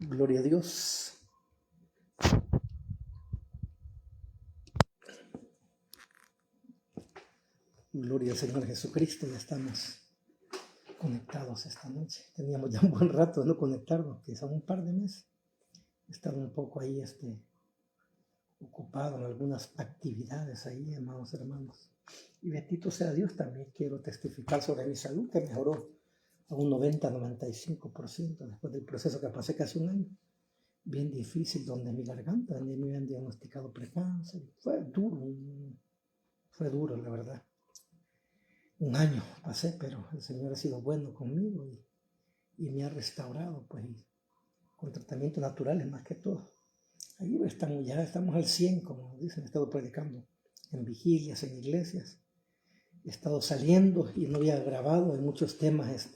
Gloria a Dios. Gloria al Señor Jesucristo. Ya estamos conectados esta noche. Teníamos ya un buen rato de no conectarnos, quizá un par de meses. He estado un poco ahí ocupado en algunas actividades ahí, amados hermanos. Y bendito sea Dios, también quiero testificar sobre mi salud, que mejoró a un 90-95% después del proceso que pasé casi un año. Bien difícil, donde mi garganta, donde me habían diagnosticado precáncer. Fue duro, la verdad. Un año pasé, pero el Señor ha sido bueno conmigo y me ha restaurado, pues, con tratamientos naturales más que todo. Ahí estamos al 100, como dicen, he estado predicando en vigilias, en iglesias. He estado saliendo y no había grabado, hay muchos temas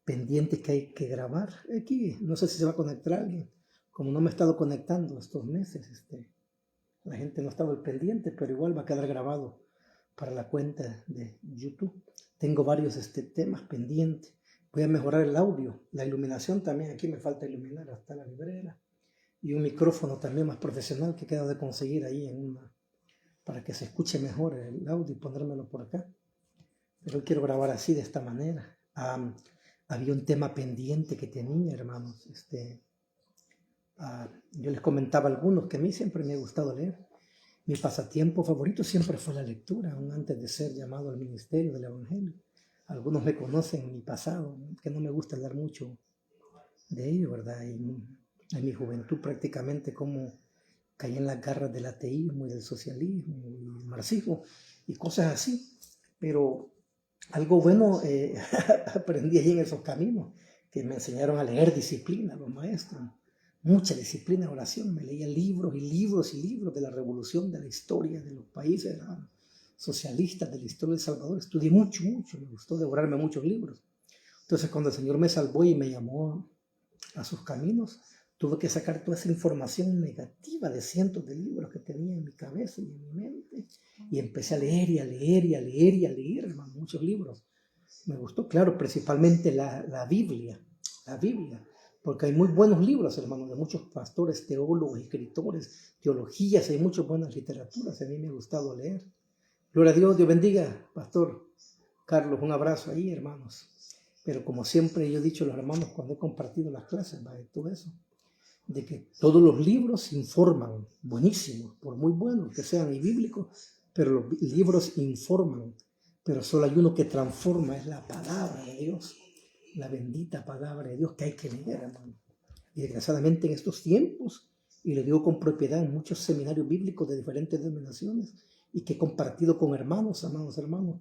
pendientes que hay que grabar. Aquí, no sé si se va a conectar alguien, como no me he estado conectando estos meses, la gente no ha estado al pendiente, pero igual va a quedar grabado para la cuenta de YouTube. Tengo varios temas pendientes. Voy a mejorar el audio, la iluminación también. Aquí me falta iluminar hasta la librera. Y un micrófono también más profesional que queda de conseguir ahí para que se escuche mejor el audio y ponérmelo por acá. Pero quiero grabar así, de esta manera. Había un tema pendiente que tenía, hermanos. Yo les comentaba a algunos que a mí siempre me ha gustado leer. Mi pasatiempo favorito siempre fue la lectura, aún antes de ser llamado al ministerio del Evangelio. Algunos me conocen en mi pasado, que no me gusta hablar mucho de ello, ¿verdad? Y en mi juventud prácticamente como caí en las garras del ateísmo y del socialismo y el marxismo y cosas así. Pero algo bueno aprendí ahí en esos caminos, que me enseñaron a leer disciplina, los maestros. Mucha disciplina, oración. Me leía libros y libros y libros de la revolución, de la historia de los países socialistas, de la historia de El Salvador. Estudié mucho, me gustó devorarme muchos libros. Entonces, cuando el Señor me salvó y me llamó a sus caminos, tuve que sacar toda esa información negativa de cientos de libros que tenía en mi cabeza y en mi mente. Y empecé a leer y a leer y a leer y a leer, hermano, muchos libros. Me gustó, claro, principalmente la Biblia, porque hay muy buenos libros, hermanos, de muchos pastores, teólogos, escritores, teologías, hay muchas buenas literaturas, a mí me ha gustado leer. Gloria a Dios, Dios bendiga, Pastor Carlos, un abrazo ahí, hermanos. Pero como siempre yo he dicho a los hermanos cuando he compartido las clases, de todo eso, de que todos los libros informan, buenísimos, por muy buenos que sean y bíblicos, pero los libros informan, pero solo hay uno que transforma, es la palabra de Dios, la bendita palabra de Dios que hay que leer, hermano. Y desgraciadamente en estos tiempos, y lo digo con propiedad, en muchos seminarios bíblicos de diferentes denominaciones, y que he compartido con hermanos, amados hermanos,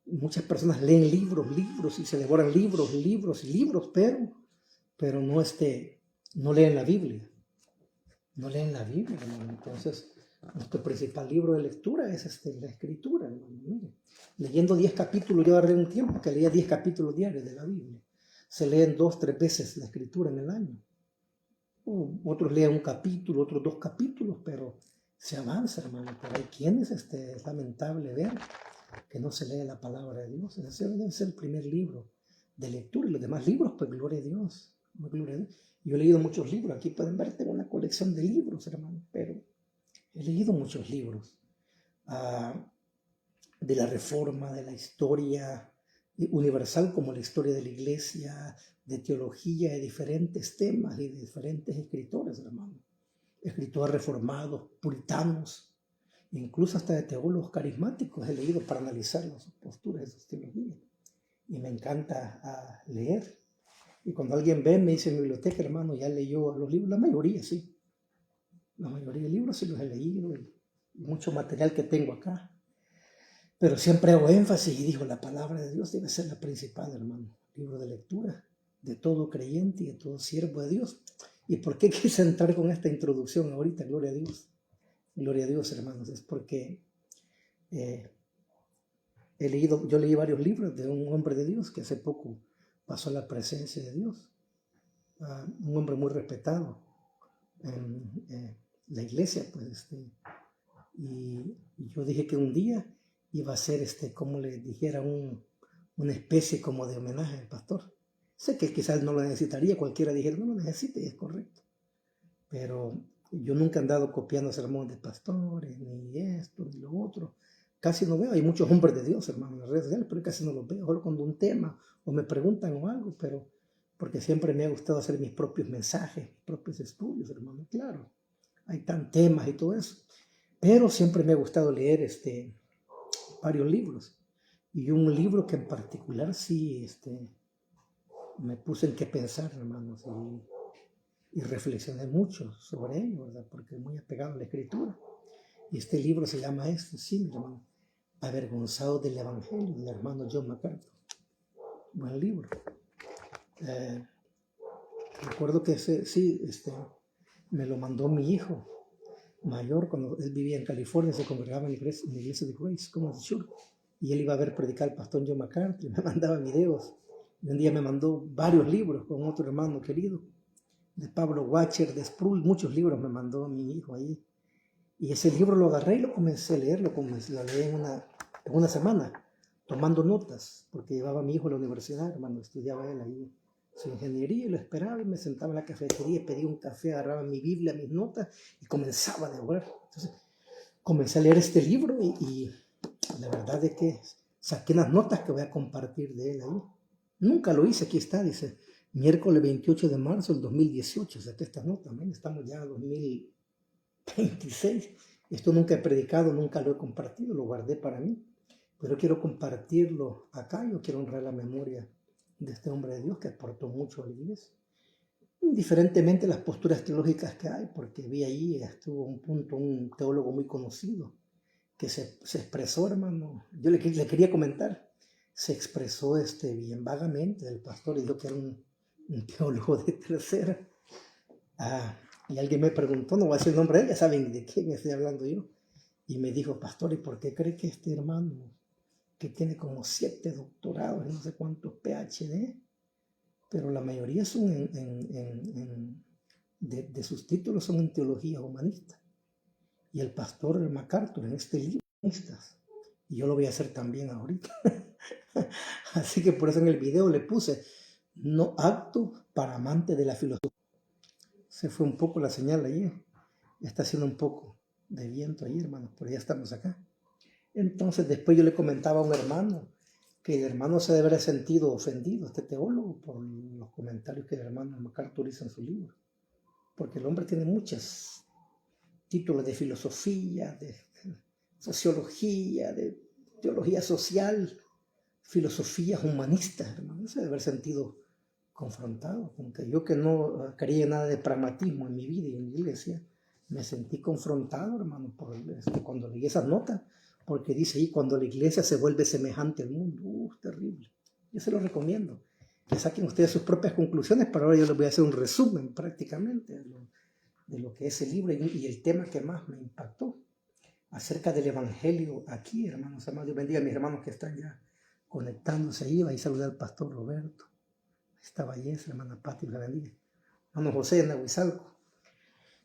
muchas personas leen libros y se devoran libros, pero no leen la Biblia. No leen la Biblia, hermano. Entonces, nuestro principal libro de lectura es la Escritura, hermano. Mire, leyendo 10 capítulos, yo agarré un tiempo que leía 10 capítulos diarios de la Biblia. Se leen 2-3 veces la Escritura en el año. Otros leen un capítulo, otros 2 capítulos, pero se avanza, hermano. Pero hay quienes, es lamentable ver que no se lee la palabra de Dios. Ese debe ser el primer libro de lectura, y los demás libros, pues gloria a Dios. Gloria a Dios. Yo he leído muchos libros, aquí pueden ver, tengo una colección de libros, hermano, pero he leído muchos libros de la Reforma, de la historia universal, como la historia de la iglesia, de teología, de diferentes temas y de diferentes escritores, hermano. Escritores reformados, puritanos, incluso hasta de teólogos carismáticos he leído para analizar sus posturas y sus teologías. Y me encanta leer. Y cuando alguien ve, me dice en mi biblioteca, hermano, ya leyó los libros, la mayoría sí. La mayoría de libros sí los he leído y mucho material que tengo acá. Pero siempre hago énfasis y digo, la palabra de Dios debe ser la principal, hermano. Libro de lectura de todo creyente y de todo siervo de Dios. ¿Y por qué quise entrar con esta introducción ahorita? Gloria a Dios. Gloria a Dios, hermanos. Es porque yo leí varios libros de un hombre de Dios que hace poco pasó a la presencia de Dios. Un hombre muy respetado en la iglesia, pues, y yo dije que un día iba a ser, como le dijera, una especie como de homenaje al pastor. Sé que quizás no lo necesitaría, cualquiera dijera, no lo necesita y es correcto. Pero yo nunca he andado copiando sermones de pastores, ni esto, ni lo otro. Casi no veo, hay muchos hombres de Dios, hermano, en las redes sociales, pero casi no los veo, solo cuando un tema o me preguntan o algo, pero porque siempre me ha gustado hacer mis propios mensajes, mis propios estudios, hermano, claro. Hay tan temas y todo eso, pero siempre me ha gustado leer varios libros. Y un libro que en particular sí me puse en qué pensar, hermanos, y reflexioné mucho sobre ello, ¿verdad? Porque es muy apegado a la escritura. Y este libro se llama sí, mi hermano, Avergonzado del Evangelio, del hermano John MacArthur. Buen libro. Recuerdo que me lo mandó mi hijo mayor cuando él vivía en California, se congregaba en la iglesia de Grace, como de Church, y él iba a ver predicar al pastor John MacArthur, y me mandaba videos. Y un día me mandó varios libros con otro hermano querido, de Pablo Watcher, de Sproul, muchos libros me mandó mi hijo ahí. Y ese libro lo agarré y lo comencé a leer, lo leí en una semana, tomando notas, porque llevaba a mi hijo a la universidad, hermano, estudiaba él ahí su ingeniería, y lo esperaba y me sentaba en la cafetería, pedía un café, agarraba mi Biblia, mis notas y comenzaba a devorar. Entonces comencé a leer este libro y la verdad es que saqué unas notas que voy a compartir de él ahí. Nunca lo hice, aquí está, dice, miércoles 28 de marzo del 2018, saqué estas notas, estamos ya en 2026. Esto nunca he predicado, nunca lo he compartido, lo guardé para mí, pero quiero compartirlo acá. Yo quiero honrar la memoria de este hombre de Dios que aportó mucho a la iglesia, indiferentemente las posturas teológicas que hay, porque vi ahí, estuvo un teólogo muy conocido que se expresó, hermano, yo le quería comentar, se expresó bien vagamente del pastor y dijo que era un teólogo de tercera. Y alguien me preguntó, no voy a decir el nombre de él, ya saben de quién estoy hablando yo, y me dijo, pastor, ¿y por qué cree que este hermano, que tiene como 7 doctorados y no sé cuántos PhD, pero la mayoría son de sus títulos son en teología humanista? Y el pastor MacArthur en este libro, y yo lo voy a hacer también ahorita. Así que por eso en el video le puse, no apto para amante de la filosofía. Se fue un poco la señal ahí, está haciendo un poco de viento ahí, hermanos, pero ya estamos acá. Entonces después yo le comentaba a un hermano que el hermano se debe haber sentido ofendido, este teólogo, por los comentarios que el hermano MacArthur hizo en su libro, porque el hombre tiene muchos títulos de filosofía, de sociología, de teología social, filosofías humanistas, hermano. Se debe haber sentido confrontado, aunque yo que no quería nada de pragmatismo en mi vida y en mi iglesia, me sentí confrontado, hermano, cuando leí esas notas, porque dice ahí, cuando la iglesia se vuelve semejante al mundo, terrible. Yo se lo recomiendo, que saquen ustedes sus propias conclusiones, pero ahora yo les voy a hacer un resumen prácticamente de lo que es el libro y el tema que más me impactó acerca del evangelio aquí, hermanos amados. Dios bendiga a mis hermanos que están ya conectándose ahí. Va a saludar al pastor Roberto, esta belleza, hermana Pati, la bendiga, hermano José en Nahuizalco.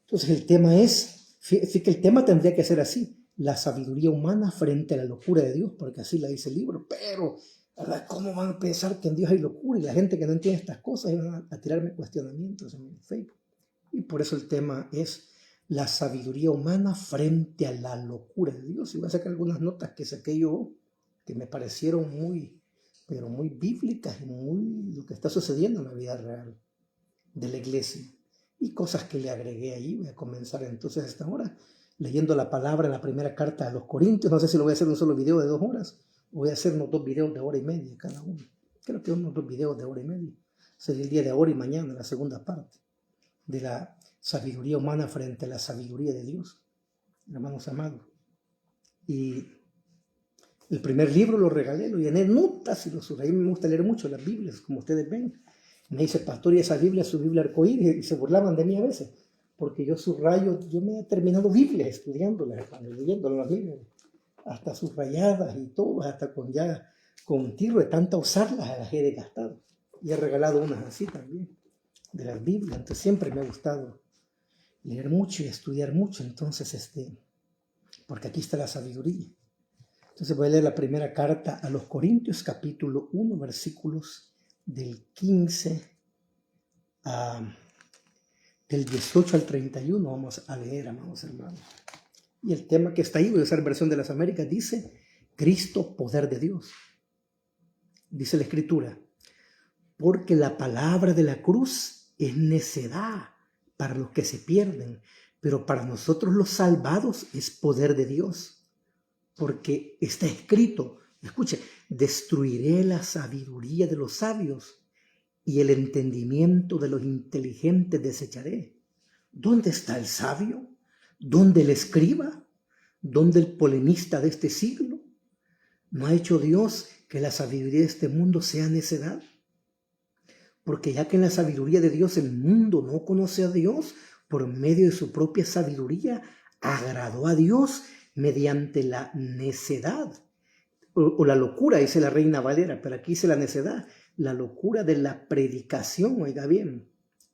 Entonces el tema sí que el tema tendría que ser así, la sabiduría humana frente a la locura de Dios, porque así la dice el libro, pero ¿verdad? ¿Cómo van a pensar que en Dios hay locura? Y la gente que no entiende estas cosas van a tirarme cuestionamientos en Facebook. Y por eso el tema es la sabiduría humana frente a la locura de Dios. Y voy a sacar algunas notas que saqué yo, que me parecieron pero muy bíblicas y muy lo que está sucediendo en la vida real de la iglesia. Y cosas que le agregué ahí. Voy a comenzar entonces esta hora leyendo la palabra en la primera carta a los Corintios. No sé si lo voy a hacer un solo video de 2 horas o voy a hacer unos 2 videos de 1:30 cada uno. Creo que unos 2 videos de 1:30. Sería el día de ahora y mañana, la segunda parte de la sabiduría humana frente a la sabiduría de Dios, hermanos amados. Y el primer libro lo regalé, lo llené de notas y lo subrayé. Me gusta leer mucho las Biblias, como ustedes ven. Me dice, pastor, y esa Biblia, su Biblia arcoíris, y se burlaban de mí a veces, porque yo subrayo, yo me he terminado Biblias estudiándolas, leyéndolas las Biblias, hasta subrayadas y todo, hasta con tiro de tanta usarlas las he desgastado. Y he regalado unas así también, de las Biblias. Entonces siempre me ha gustado leer mucho y estudiar mucho, entonces porque aquí está la sabiduría. Entonces voy a leer la primera carta a los Corintios, capítulo 1, versículos del 15 del 18 al 31, vamos a leer, amados hermanos. Y el tema que está ahí, voy a usar versión de las Américas, dice, Cristo, poder de Dios. Dice la Escritura, porque la palabra de la cruz es necedad para los que se pierden, pero para nosotros los salvados es poder de Dios. Porque está escrito, escuche, destruiré la sabiduría de los sabios y el entendimiento de los inteligentes desecharé. ¿Dónde está el sabio? ¿Dónde el escriba? ¿Dónde el polemista de este siglo? ¿No ha hecho Dios que la sabiduría de este mundo sea necedad? Porque ya que en la sabiduría de Dios el mundo no conoce a Dios, por medio de su propia sabiduría, agradó a Dios mediante la necedad. O la locura, dice la Reina Valera, pero aquí dice la necedad. La locura de la predicación, oiga bien,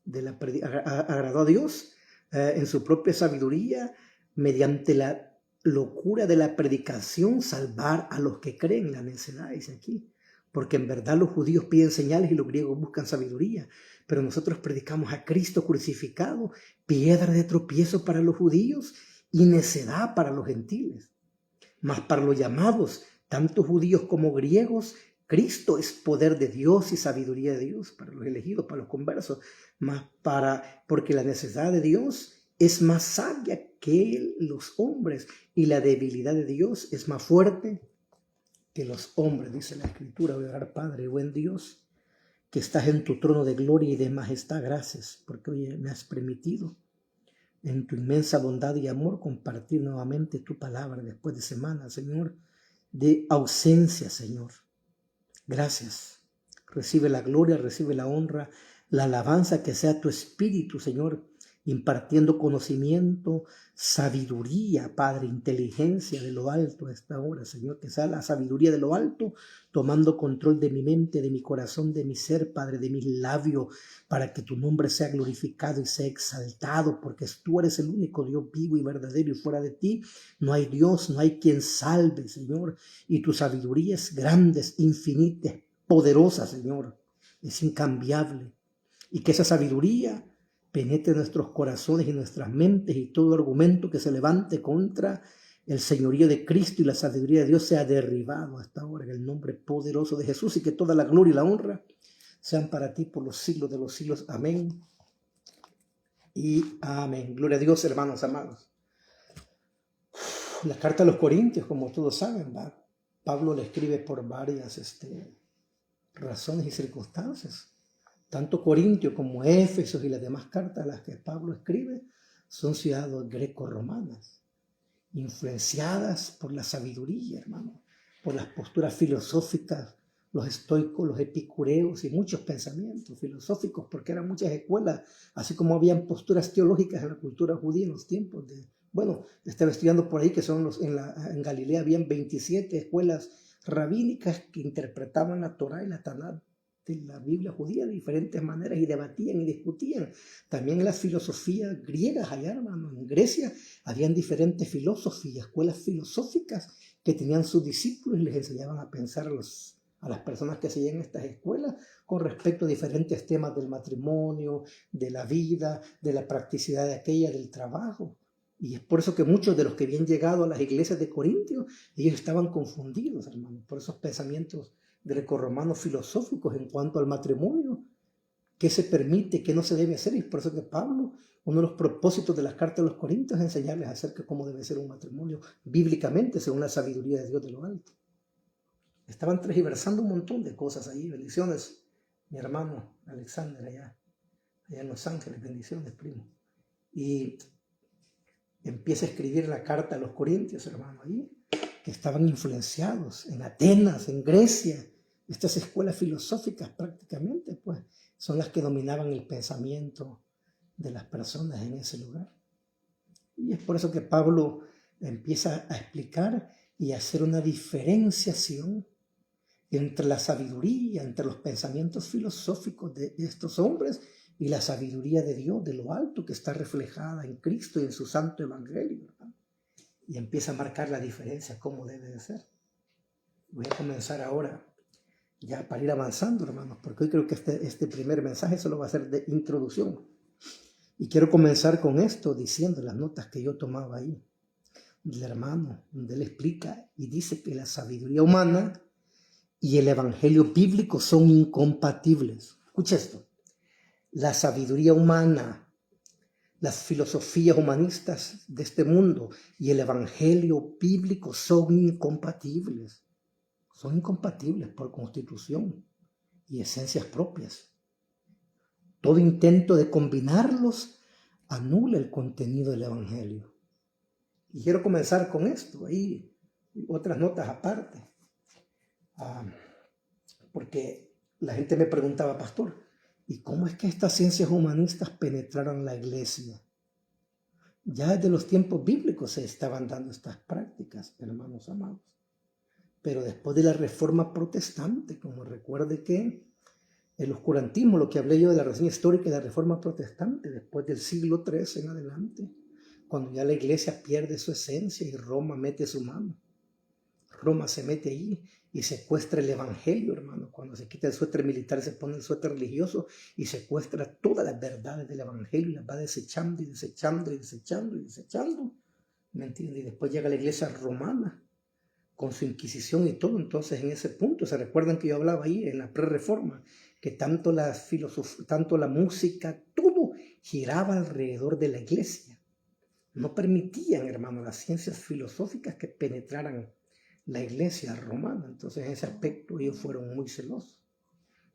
agradó a Dios en su propia sabiduría, mediante la locura de la predicación, salvar a los que creen. La necedad, dice aquí. Porque en verdad los judíos piden señales y los griegos buscan sabiduría. Pero nosotros predicamos a Cristo crucificado, piedra de tropiezo para los judíos y necedad para los gentiles. Mas para los llamados, tanto judíos como griegos, Cristo es poder de Dios y sabiduría de Dios, para los elegidos, para los conversos, porque la necesidad de Dios es más sabia que los hombres y la debilidad de Dios es más fuerte que los hombres, dice la Escritura. Voy a orar, Padre, buen Dios, que estás en tu trono de gloria y de majestad, gracias, porque hoy me has permitido en tu inmensa bondad y amor compartir nuevamente tu palabra después de semanas, Señor, de ausencia, Señor. Gracias. Recibe la gloria, recibe la honra, la alabanza, que sea tu Espíritu, Señor, impartiendo conocimiento, sabiduría, Padre, inteligencia de lo alto a esta hora, Señor, que sea la sabiduría de lo alto, tomando control de mi mente, de mi corazón, de mi ser, Padre, de mis labios, para que tu nombre sea glorificado y sea exaltado, porque tú eres el único Dios vivo y verdadero, y fuera de ti no hay Dios, no hay quien salve, Señor, y tu sabiduría es grande, es infinita, es poderosa, Señor, es incambiable, y que esa sabiduría penetre nuestros corazones y nuestras mentes, y todo argumento que se levante contra el señorío de Cristo y la sabiduría de Dios sea derribado hasta ahora en el nombre poderoso de Jesús, y que toda la gloria y la honra sean para ti por los siglos de los siglos. Amén y amén. Gloria a Dios, hermanos amados. La carta a los Corintios, como todos saben, Pablo le escribe por varias razones y circunstancias. Tanto Corintio como Éfeso y las demás cartas a las que Pablo escribe son ciudades greco-romanas, influenciadas por la sabiduría, hermano, por las posturas filosóficas, los estoicos, los epicureos y muchos pensamientos filosóficos, porque eran muchas escuelas, así como habían posturas teológicas en la cultura judía en los tiempos estaba estudiando por ahí que en Galilea habían 27 escuelas rabínicas que interpretaban la Torá y la Tanaj de la Biblia judía de diferentes maneras y debatían y discutían. También en las filosofías griegas allá, hermano, en Grecia, habían diferentes filosofías, escuelas filosóficas que tenían sus discípulos y les enseñaban a pensar a las personas que seguían estas escuelas con respecto a diferentes temas del matrimonio, de la vida, de la practicidad de aquella, del trabajo. Y es por eso que muchos de los que habían llegado a las iglesias de Corintios, ellos estaban confundidos, hermano, por esos pensamientos grecorromanos filosóficos en cuanto al matrimonio, qué se permite, qué no se debe hacer. Y es por eso que Pablo, uno de los propósitos de las cartas de los Corintios es enseñarles acerca de cómo debe ser un matrimonio bíblicamente, según la sabiduría de Dios de lo alto. Estaban transversando un montón de cosas ahí. Bendiciones, mi hermano Alexander, allá en Los Ángeles. Bendiciones, primo. Y empieza a escribir la carta a los Corintios, hermano, ahí, que estaban influenciados en Atenas, en Grecia. Estas escuelas filosóficas prácticamente, pues, son las que dominaban el pensamiento de las personas en ese lugar. Y es por eso que Pablo empieza a explicar y a hacer una diferenciación entre la sabiduría, entre los pensamientos filosóficos de estos hombres y la sabiduría de Dios, de lo alto, que está reflejada en Cristo y en su santo evangelio, ¿verdad? Y empieza a marcar la diferencia, cómo debe de ser. Voy a comenzar ahora Ya para ir avanzando, hermanos, porque hoy creo que este primer mensaje solo va a ser de introducción. Y quiero comenzar con esto diciendo las notas que yo tomaba ahí del hermano, donde él explica y dice que la sabiduría humana y el evangelio bíblico son incompatibles. Escucha esto. La sabiduría humana, las filosofías humanistas de este mundo y el evangelio bíblico son incompatibles. Son incompatibles por constitución y esencias propias. Todo intento de combinarlos anula el contenido del evangelio. Y quiero comenzar con esto, ahí otras notas aparte. Porque la gente me preguntaba, pastor, ¿y cómo es que estas ciencias humanistas penetraron la iglesia? Ya desde los tiempos bíblicos se estaban dando estas prácticas, hermanos amados. Pero después de la Reforma Protestante, como recuerde que el oscurantismo, lo que hablé yo de la reseña histórica de la Reforma Protestante, después del siglo III en adelante, cuando ya la iglesia pierde su esencia y Roma mete su mano. Roma se mete ahí y secuestra el evangelio, hermano. Cuando se quita el suéter militar, se pone el suéter religioso y secuestra todas las verdades del evangelio y las va desechando y desechando y desechando y desechando. ¿Me entiendes? Y después llega la iglesia romana con su inquisición y todo. Entonces, en ese punto, ¿se recuerdan que yo hablaba ahí en la pre-reforma? Que tanto la música, todo giraba alrededor de la iglesia. No permitían, hermano, las ciencias filosóficas que penetraran la iglesia romana. Entonces, en ese aspecto ellos fueron muy celosos,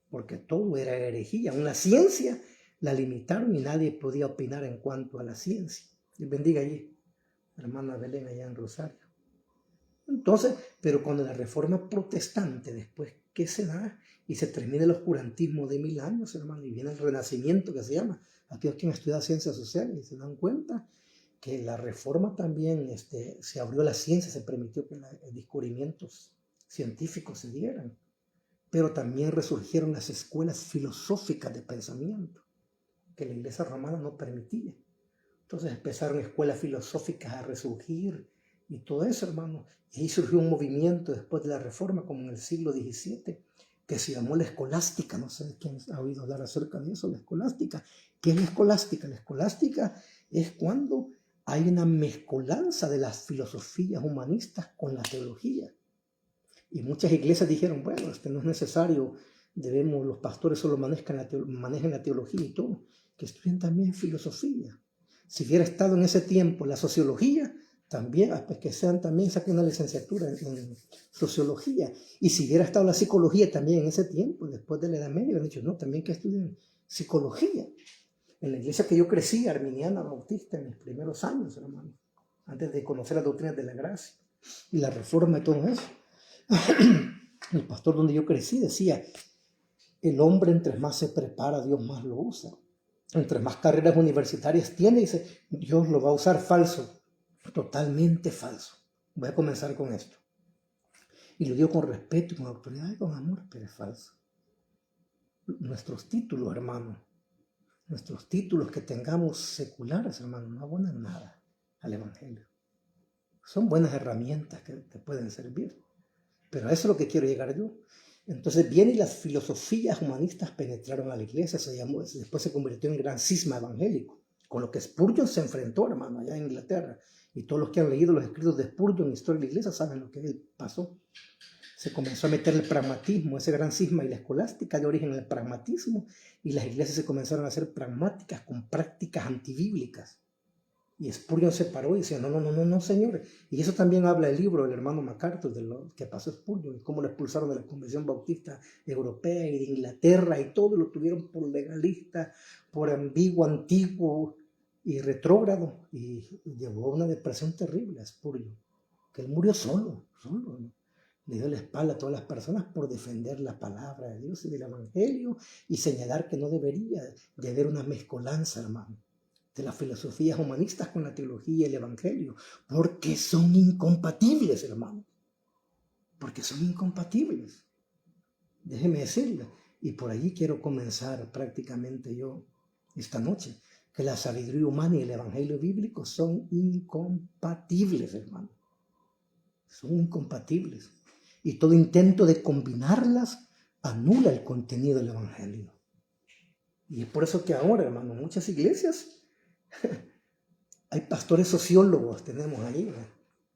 porque todo era herejía. Una ciencia la limitaron y nadie podía opinar en cuanto a la ciencia. Dios bendiga allí, hermana Belén, allá en Rosario. Entonces, pero cuando la Reforma Protestante, después que se da y se termina el oscurantismo de 1000 años, hermano, y viene el Renacimiento que se llama, aquellos que han estudiado ciencias sociales y se dan cuenta que la Reforma también se abrió la ciencia, se permitió que los descubrimientos científicos se dieran, pero también resurgieron las escuelas filosóficas de pensamiento que la Iglesia romana no permitía. Entonces empezaron escuelas filosóficas a resurgir y todo eso, hermano. Y ahí surgió un movimiento después de la Reforma, como en el siglo XVII, que se llamó la escolástica. No sé quién ha oído hablar acerca de eso, la escolástica. ¿Qué es la escolástica? La escolástica es cuando hay una mezcolanza de las filosofías humanistas con la teología. Y muchas iglesias dijeron, bueno, no es necesario, los pastores solo manejen la teología y todo, que estudien también filosofía. Si hubiera estado en ese tiempo la sociología, también, pues que también saquen una licenciatura en sociología. Y si hubiera estado la psicología también en ese tiempo, después de la Edad Media, han dicho, no, también que estudien psicología. En la iglesia que yo crecí, arminiana, bautista, en mis primeros años, hermano, antes de conocer las doctrinas de la gracia y la reforma y todo eso, el pastor donde yo crecí decía, el hombre entre más se prepara, Dios más lo usa. Entre más carreras universitarias tiene, dice, Dios lo va a usar. Falso, totalmente falso. Voy a comenzar con esto. Y lo digo con respeto, con autoridad y con amor, pero es falso. Nuestros títulos, hermano, nuestros títulos que tengamos seculares, hermano, no abonan nada al evangelio. Son buenas herramientas que te pueden servir. Pero a eso es lo que quiero llegar yo. Entonces vienen y las filosofías humanistas penetraron a la iglesia, después se convirtió en gran cisma evangélico, con lo que Spurgeon se enfrentó, hermano, allá en Inglaterra. Y todos los que han leído los escritos de Spurgeon, Historia de la Iglesia, saben lo que él pasó. Se comenzó a meter el pragmatismo, ese gran cisma, y la escolástica de origen en el pragmatismo, y las iglesias se comenzaron a hacer pragmáticas con prácticas antibíblicas. Y Spurgeon se paró y decía, no, señores. Y eso también habla el libro del hermano MacArthur, de lo que pasó Spurgeon, y cómo lo expulsaron de la Convención Bautista Europea y de Inglaterra, y todo lo tuvieron por legalista, por antiguo y retrógrado, y llevó a una depresión terrible a Spurgeon, que él murió solo, ¿no? Le dio la espalda a todas las personas por defender la palabra de Dios y del Evangelio y señalar que no debería de haber una mezcolanza, hermano, de las filosofías humanistas con la teología y el evangelio, porque son incompatibles, hermano, porque son incompatibles. Déjeme decirle, y por allí quiero comenzar prácticamente yo esta noche, que la sabiduría humana y el evangelio bíblico son incompatibles, hermano. Son incompatibles. Y todo intento de combinarlas anula el contenido del Evangelio. Y es por eso que ahora, hermano, muchas iglesias, hay pastores sociólogos, tenemos ahí, ¿verdad?,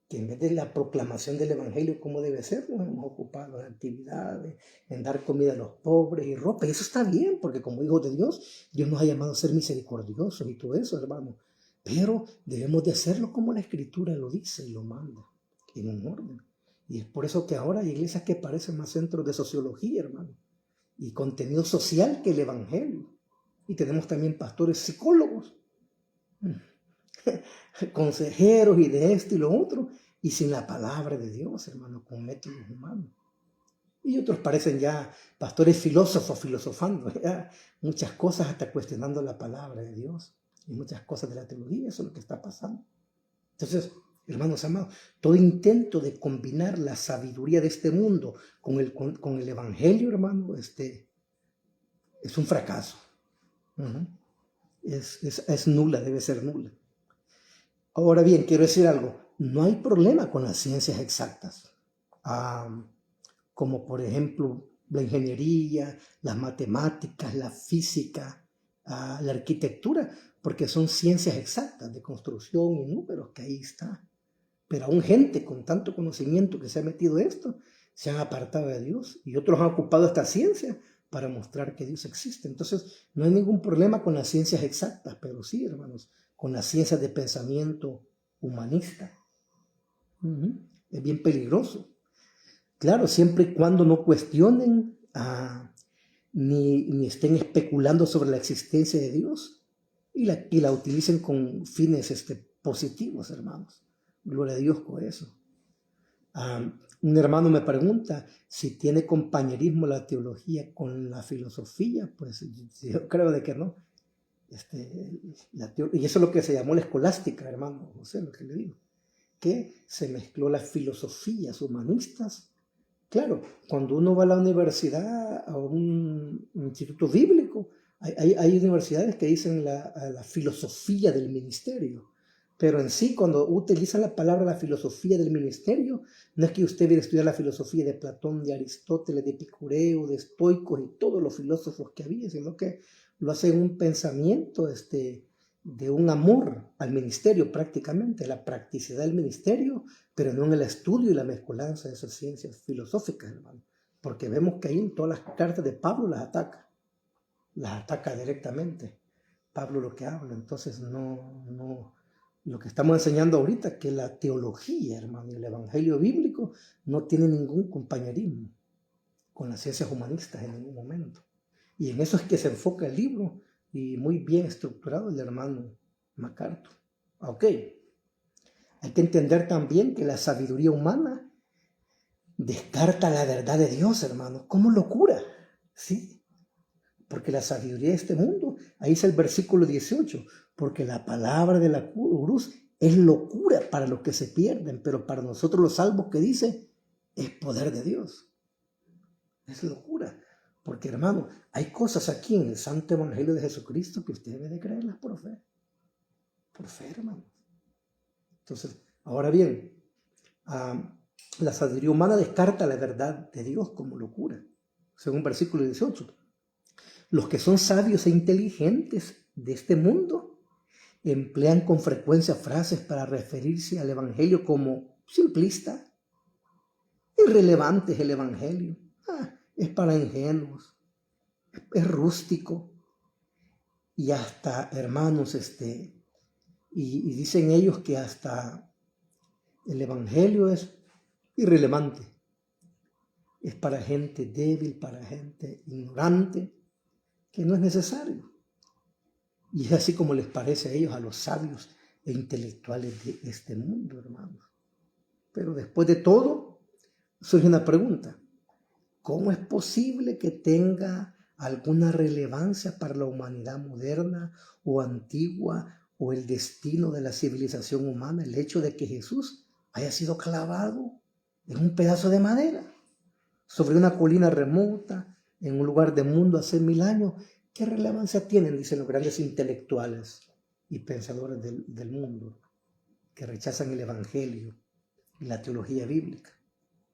que en vez de la proclamación del Evangelio como debe ser, nos hemos ocupado en actividades, en dar comida a los pobres y ropa. Y eso está bien, porque como hijos de Dios, Dios nos ha llamado a ser misericordiosos y todo eso, hermano. Pero debemos de hacerlo como la Escritura lo dice y lo manda, en un orden. Y es por eso que ahora hay iglesias que parecen más centros de sociología, hermano, y contenido social que el Evangelio. Y tenemos también pastores psicólogos, consejeros y de esto y lo otro, y sin la palabra de Dios, hermano, con métodos humanos. Y otros parecen ya pastores filósofos filosofando, ya muchas cosas hasta cuestionando la palabra de Dios y muchas cosas de la teología. Eso es lo que está pasando. Entonces, hermanos amados, todo intento de combinar la sabiduría de este mundo con el Evangelio, hermano, es un fracaso. Es nula, debe ser nula. Ahora bien, quiero decir algo. No hay problema con las ciencias exactas, como por ejemplo la ingeniería, las matemáticas, la física, la arquitectura, porque son ciencias exactas de construcción y números, que ahí está. Pero aún gente con tanto conocimiento que se ha metido en esto, se han apartado de Dios, y otros han ocupado esta ciencia para mostrar que Dios existe. Entonces, no hay ningún problema con las ciencias exactas, pero sí, hermanos, con las ciencias de pensamiento humanista. Es bien peligroso. Claro, siempre y cuando no cuestionen ni estén especulando sobre la existencia de Dios y la utilicen con fines positivos, hermanos. Gloria a Dios con eso. Un hermano me pregunta si tiene compañerismo la teología con la filosofía. Pues yo creo de que no. Y eso es lo que se llamó la escolástica, hermano José, lo que le digo, que se mezcló las filosofías humanistas. Claro, cuando uno va a la universidad, a un instituto bíblico, hay universidades que dicen la filosofía del ministerio, pero en sí, cuando utilizan la palabra la filosofía del ministerio, no es que usted viene a estudiar la filosofía de Platón, de Aristóteles, de Epicureo, de estoicos y todos los filósofos que había, sino que lo hace en un pensamiento de un amor al ministerio prácticamente, la practicidad del ministerio, pero no en el estudio y la mezcolanza de esas ciencias filosóficas, hermano. Porque vemos que ahí en todas las cartas de Pablo las ataca directamente. Pablo lo que habla, entonces no, lo que estamos enseñando ahorita es que la teología, hermano, y el evangelio bíblico no tiene ningún compañerismo con las ciencias humanistas en ningún momento. Y en eso es que se enfoca el libro, y muy bien estructurado el hermano MacArthur. Ok, hay que entender también que la sabiduría humana descarta la verdad de Dios, hermano, como locura, ¿sí? Porque la sabiduría de este mundo, ahí es el versículo 18, porque la palabra de la cruz es locura para los que se pierden, pero para nosotros los salvos, que dice, es poder de Dios. Es locura. Porque, hermano, hay cosas aquí en el Santo Evangelio de Jesucristo que usted debe de creerlas por fe. Por fe, hermano. Entonces, ahora bien, la sabiduría humana descarta la verdad de Dios como locura. Según versículo 18. Los que son sabios e inteligentes de este mundo emplean con frecuencia frases para referirse al Evangelio como simplista, irrelevante es el Evangelio. Es para ingenuos, es rústico, y hasta, hermanos, y dicen ellos que hasta el Evangelio es irrelevante, es para gente débil, para gente ignorante, que no es necesario. Y es así como les parece a ellos, a los sabios e intelectuales de este mundo, hermanos. Pero después de todo, surge una pregunta: ¿cómo es posible que tenga alguna relevancia para la humanidad moderna o antigua o el destino de la civilización humana el hecho de que Jesús haya sido clavado en un pedazo de madera sobre una colina remota en un lugar del mundo hace 1000 años? ¿Qué relevancia tienen? Dicen los grandes intelectuales y pensadores del mundo que rechazan el Evangelio y la teología bíblica.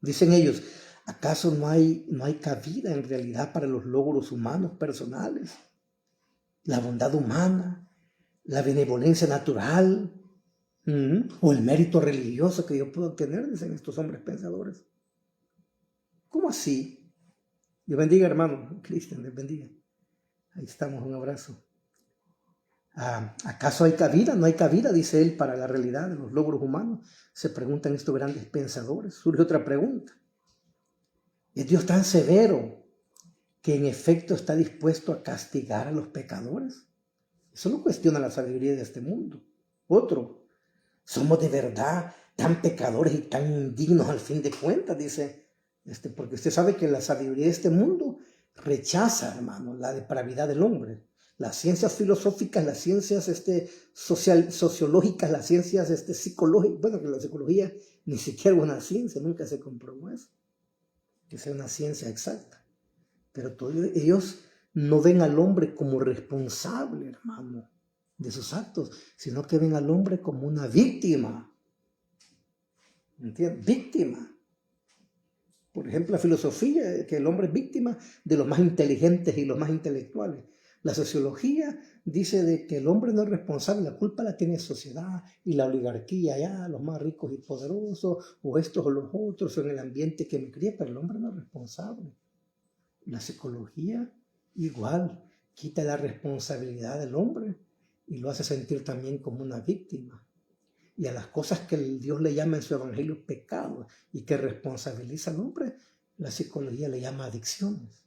Dicen ellos, ¿Acaso no hay cabida en realidad para los logros humanos personales? La bondad humana, la benevolencia natural, o el mérito religioso que yo puedo tener, dicen estos hombres pensadores. ¿Cómo así? Dios bendiga, hermano Cristian, Dios bendiga. Ahí estamos, un abrazo. ¿Acaso hay cabida? No hay cabida, dice él, para la realidad de los logros humanos. Se preguntan estos grandes pensadores. Surge otra pregunta. ¿Es Dios tan severo que en efecto está dispuesto a castigar a los pecadores? Eso no cuestiona la sabiduría de este mundo. Otro, ¿somos de verdad tan pecadores y tan indignos al fin de cuentas? Dice, porque usted sabe que la sabiduría de este mundo rechaza, hermano, la depravidad del hombre. Las ciencias filosóficas, las ciencias sociológicas, las ciencias psicológicas, bueno, que la psicología ni siquiera es una ciencia, nunca se comprobó eso, que sea una ciencia exacta. Pero todos ellos no ven al hombre como responsable, hermano, de sus actos, sino que ven al hombre como una víctima. ¿Entiendes? Víctima. Por ejemplo, la filosofía, que el hombre es víctima de los más inteligentes y los más intelectuales. La sociología dice de que el hombre no es responsable, la culpa la tiene la sociedad y la oligarquía, ya, los más ricos y poderosos, o estos o los otros, o en el ambiente que me cría, pero el hombre no es responsable. La psicología igual quita la responsabilidad del hombre y lo hace sentir también como una víctima. Y a las cosas que Dios le llama en su evangelio pecado y que responsabiliza al hombre, la psicología le llama adicciones.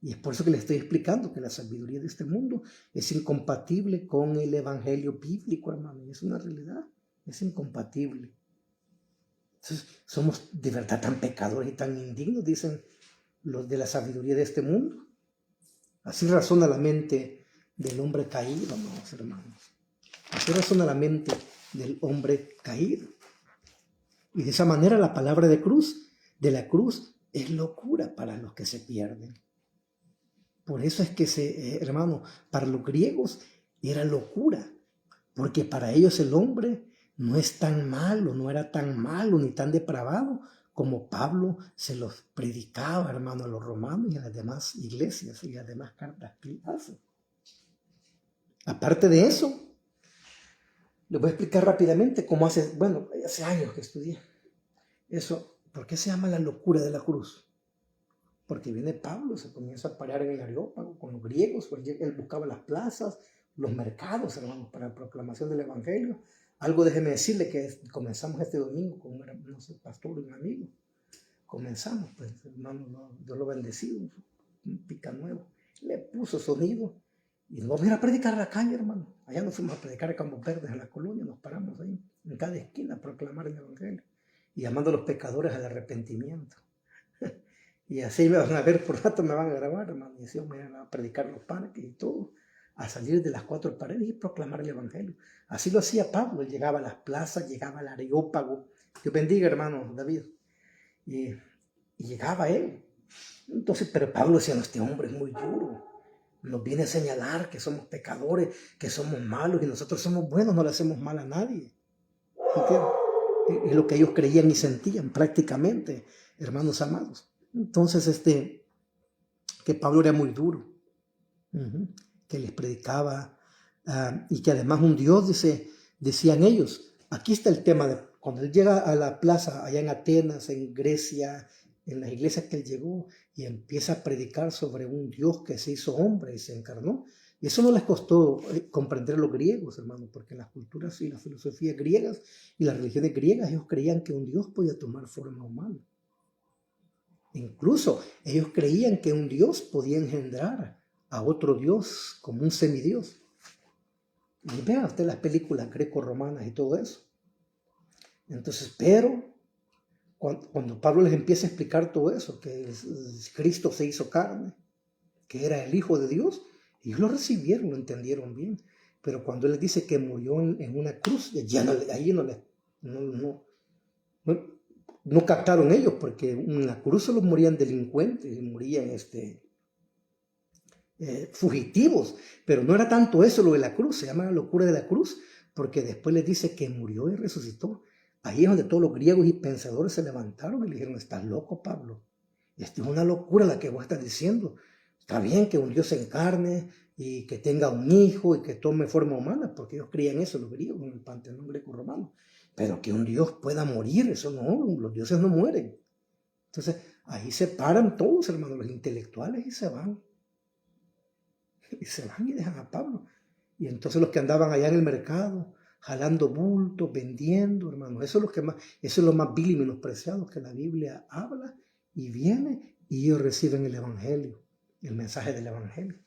Y es por eso que le estoy explicando que la sabiduría de este mundo es incompatible con el evangelio bíblico, hermano. Y es una realidad, es incompatible. Entonces, somos de verdad tan pecadores y tan indignos, dicen los de la sabiduría de este mundo. Así razona la mente del hombre caído, amados hermanos. Así razona la mente del hombre caído. Y de esa manera la palabra de la cruz, es locura para los que se pierden. Por eso es que, hermano, para los griegos era locura, porque para ellos el hombre no es tan malo, no era tan malo ni tan depravado como Pablo se los predicaba, hermano, a los romanos y a las demás iglesias y a las demás cartas que hace. Aparte de eso, les voy a explicar rápidamente cómo hace años que estudié eso. ¿Por qué se llama la locura de la cruz? Porque viene Pablo, se comienza a parar en el Areópago con los griegos, porque él buscaba las plazas, los mercados, hermanos, para la proclamación del evangelio. Algo déjeme decirle que comenzamos este domingo con un pastor, un amigo. Comenzamos, pues, hermano, Dios lo bendecido, un pica nuevo. Le puso sonido y nos vamos a ir a predicar a la calle, hermano. Allá nos fuimos a predicar a Campos Verdes, a la colonia, nos paramos ahí, en cada esquina, a proclamar el evangelio y llamando a los pecadores al arrepentimiento. Y así me van a ver, por rato me van a grabar, hermano, y así me van a predicar los parques y todo, a salir de las cuatro paredes y proclamar el evangelio. Así lo hacía Pablo, él llegaba a las plazas, llegaba al Areópago. Dios bendiga, hermano David. Y llegaba él. Entonces, pero Pablo decía, no, este hombre es muy duro. Nos viene a señalar que somos pecadores, que somos malos y nosotros somos buenos, no le hacemos mal a nadie. ¿Entiendes? Es lo que ellos creían y sentían prácticamente, hermanos amados. Entonces, que Pablo era muy duro, que les predicaba y que además un Dios, decían ellos. Aquí está el tema de cuando él llega a la plaza allá en Atenas, en Grecia, en las iglesias que él llegó y empieza a predicar sobre un Dios que se hizo hombre y se encarnó. Y eso no les costó comprender a los griegos, hermano, porque las culturas y las filosofías griegas y las religiones griegas, ellos creían que un Dios podía tomar forma humana. Incluso ellos creían que un Dios podía engendrar a otro Dios como un semidios. Y vea usted las películas greco-romanas y todo eso. Entonces, pero cuando Pablo les empieza a explicar todo eso, que Cristo se hizo carne, que era el Hijo de Dios, ellos lo recibieron, lo entendieron bien. Pero cuando él les dice que murió en una cruz, ya ahí no captaron ellos, porque en la cruz solo morían delincuentes, morían fugitivos, pero no era tanto eso lo de la cruz, se llama la locura de la cruz, porque después les dice que murió y resucitó. Ahí es donde todos los griegos y pensadores se levantaron y le dijeron, estás loco, Pablo. Esto es una locura la que vos estás diciendo. Está bien que un Dios se encarne y que tenga un hijo y que tome forma humana, porque ellos creían eso, los griegos, en el panteón greco-romano. Pero que un Dios pueda morir, eso no, los dioses no mueren. Entonces, ahí se paran todos, hermanos, los intelectuales y se van. Y se van y dejan a Pablo. Y entonces los que andaban allá en el mercado, jalando bultos, vendiendo, hermanos, eso es lo más vil y menospreciado que la Biblia habla, y viene y ellos reciben el evangelio, el mensaje del evangelio.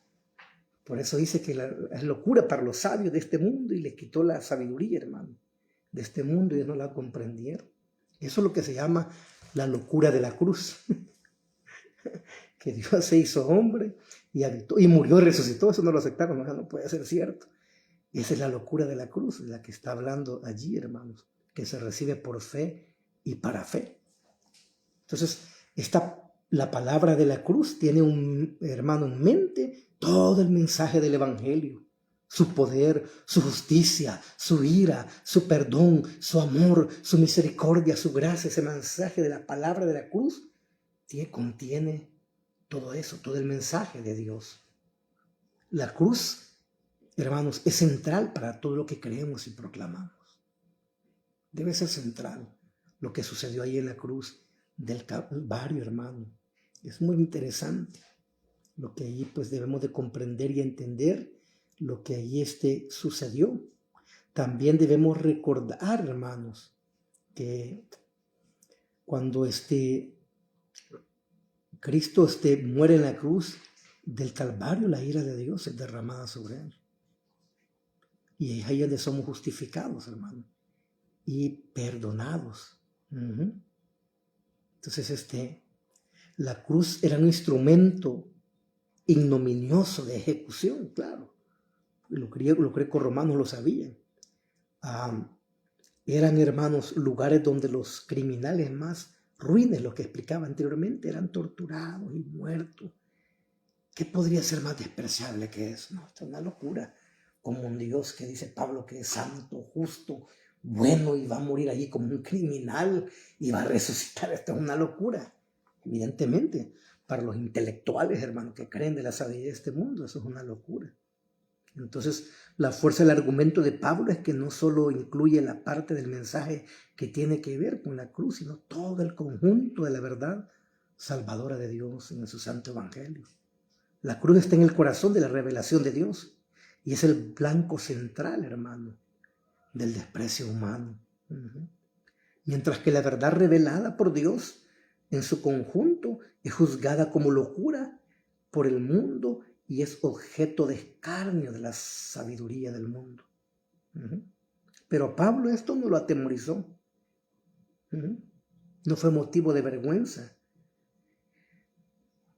Por eso dice que es locura para los sabios de este mundo y les quitó la sabiduría, hermano, de este mundo, y ellos no la comprendieron. Eso es lo que se llama la locura de la cruz. Que Dios se hizo hombre y habitó y murió y resucitó. Eso no lo aceptaron, no puede ser cierto. Esa es la locura de la cruz, de la que está hablando allí, hermanos, que se recibe por fe y para fe. Entonces, la palabra de la cruz tiene hermano, en mente todo el mensaje del evangelio. Su poder, su justicia, su ira, su perdón, su amor, su misericordia, su gracia. Ese mensaje de la palabra de la cruz contiene todo eso, todo el mensaje de Dios. La cruz, hermanos, es central para todo lo que creemos y proclamamos. Debe ser central lo que sucedió ahí en la cruz del Calvario, hermano. Es muy interesante lo que allí pues debemos de comprender y entender lo que allí sucedió. También debemos recordar, hermanos, que cuando Cristo muere en la cruz del Calvario, la ira de Dios es derramada sobre él. Y es ahí donde somos justificados, hermano, y perdonados. Entonces, la cruz era un instrumento ignominioso de ejecución, claro. Los greco-romanos lo sabían. Eran, hermanos, lugares donde los criminales más ruines, lo que explicaba anteriormente, eran torturados y muertos. ¿Qué podría ser más despreciable que eso? No, esto es una locura. Como un Dios que dice Pablo que es santo, justo, bueno, y va a morir allí como un criminal y va a resucitar. Esto es una locura. Evidentemente, para los intelectuales, hermanos, que creen de la sabiduría de este mundo, eso es una locura. Entonces, la fuerza del argumento de Pablo es que no solo incluye la parte del mensaje que tiene que ver con la cruz, sino todo el conjunto de la verdad salvadora de Dios en su santo evangelio. La cruz está en el corazón de la revelación de Dios y es el blanco central, hermano, del desprecio humano. Mientras que la verdad revelada por Dios en su conjunto es juzgada como locura por el mundo y es objeto de escarnio de la sabiduría del mundo. Pero Pablo esto no lo atemorizó. No fue motivo de vergüenza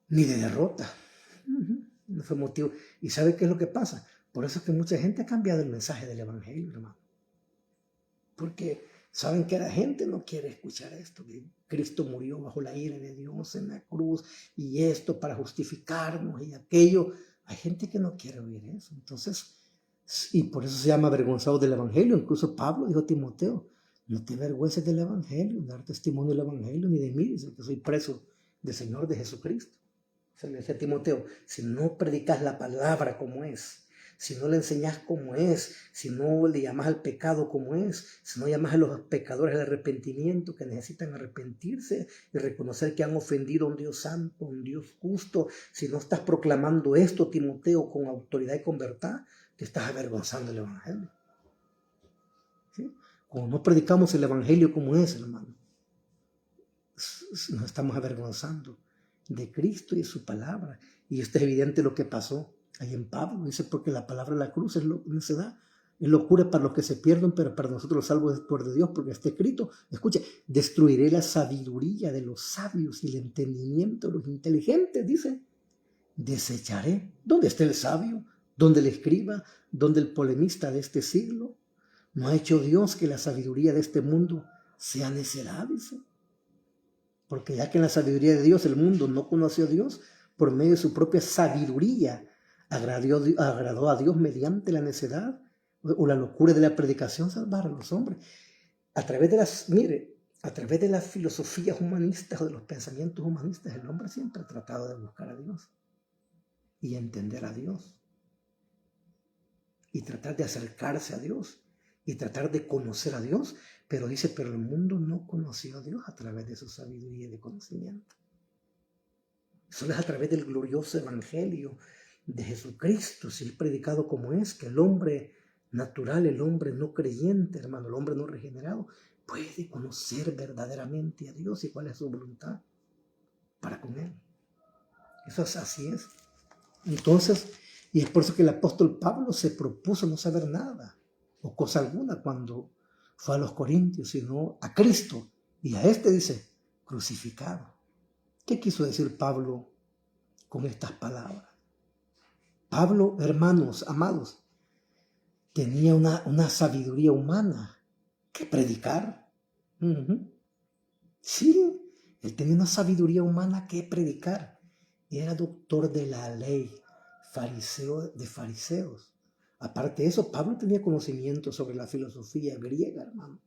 ni de derrota. No fue motivo. ¿Y sabe qué es lo que pasa? Por eso es que mucha gente ha cambiado el mensaje del evangelio, hermano. Porque saben que la gente no quiere escuchar esto, que Cristo murió bajo la ira de Dios en la cruz y esto para justificarnos y aquello. Hay gente que no quiere oír eso. Entonces, y por eso se llama avergonzado del evangelio. Incluso Pablo dijo a Timoteo, no te avergüences del evangelio, dar testimonio del evangelio, ni de mí, dice que soy preso del Señor de Jesucristo. Se le dice a Timoteo, si no predicas la palabra como es, si no le enseñas como es, si no le llamas al pecado como es, si no llamas a los pecadores al arrepentimiento, que necesitan arrepentirse y reconocer que han ofendido a un Dios santo, a un Dios justo, si no estás proclamando esto, Timoteo, con autoridad y con verdad, te estás avergonzando del evangelio. ¿Sí? Cuando no predicamos el evangelio como es, hermano, nos estamos avergonzando de Cristo y de su palabra. Y esto es evidente lo que pasó ahí en Pablo. Dice, porque la palabra de la cruz es necedad, es locura para los que se pierden, pero para nosotros los salvos es poder de Dios, porque está escrito, escucha, destruiré la sabiduría de los sabios y el entendimiento de los inteligentes, dice, desecharé. ¿Dónde está el sabio? ¿Dónde el escriba? ¿Dónde el polemista de este siglo? ¿No ha hecho Dios que la sabiduría de este mundo sea necedad? Dice. Porque ya que en la sabiduría de Dios el mundo no conoció a Dios, por medio de su propia sabiduría agradó a Dios mediante la necedad o la locura de la predicación salvar a los hombres. a través de las filosofías humanistas o de los pensamientos humanistas, el hombre siempre ha tratado de buscar a Dios y entender a Dios y tratar de acercarse a Dios y tratar de conocer a Dios, pero dice, pero el mundo no conoció a Dios a través de su sabiduría y de conocimiento. Solo es a través del glorioso evangelio de Jesucristo, si es predicado como es, que el hombre natural, el hombre no creyente, hermano, el hombre no regenerado, puede conocer verdaderamente a Dios y cuál es su voluntad para con Él. Eso es así es. Entonces, y es por eso que el apóstol Pablo se propuso no saber nada o cosa alguna cuando fue a los Corintios, sino a Cristo. Y a este dice, crucificado. ¿Qué quiso decir Pablo con estas palabras? Pablo, hermanos, amados, tenía una sabiduría humana que predicar. Sí, él tenía una sabiduría humana que predicar. Era doctor de la ley, fariseo de fariseos. Aparte de eso, Pablo tenía conocimiento sobre la filosofía griega, hermano.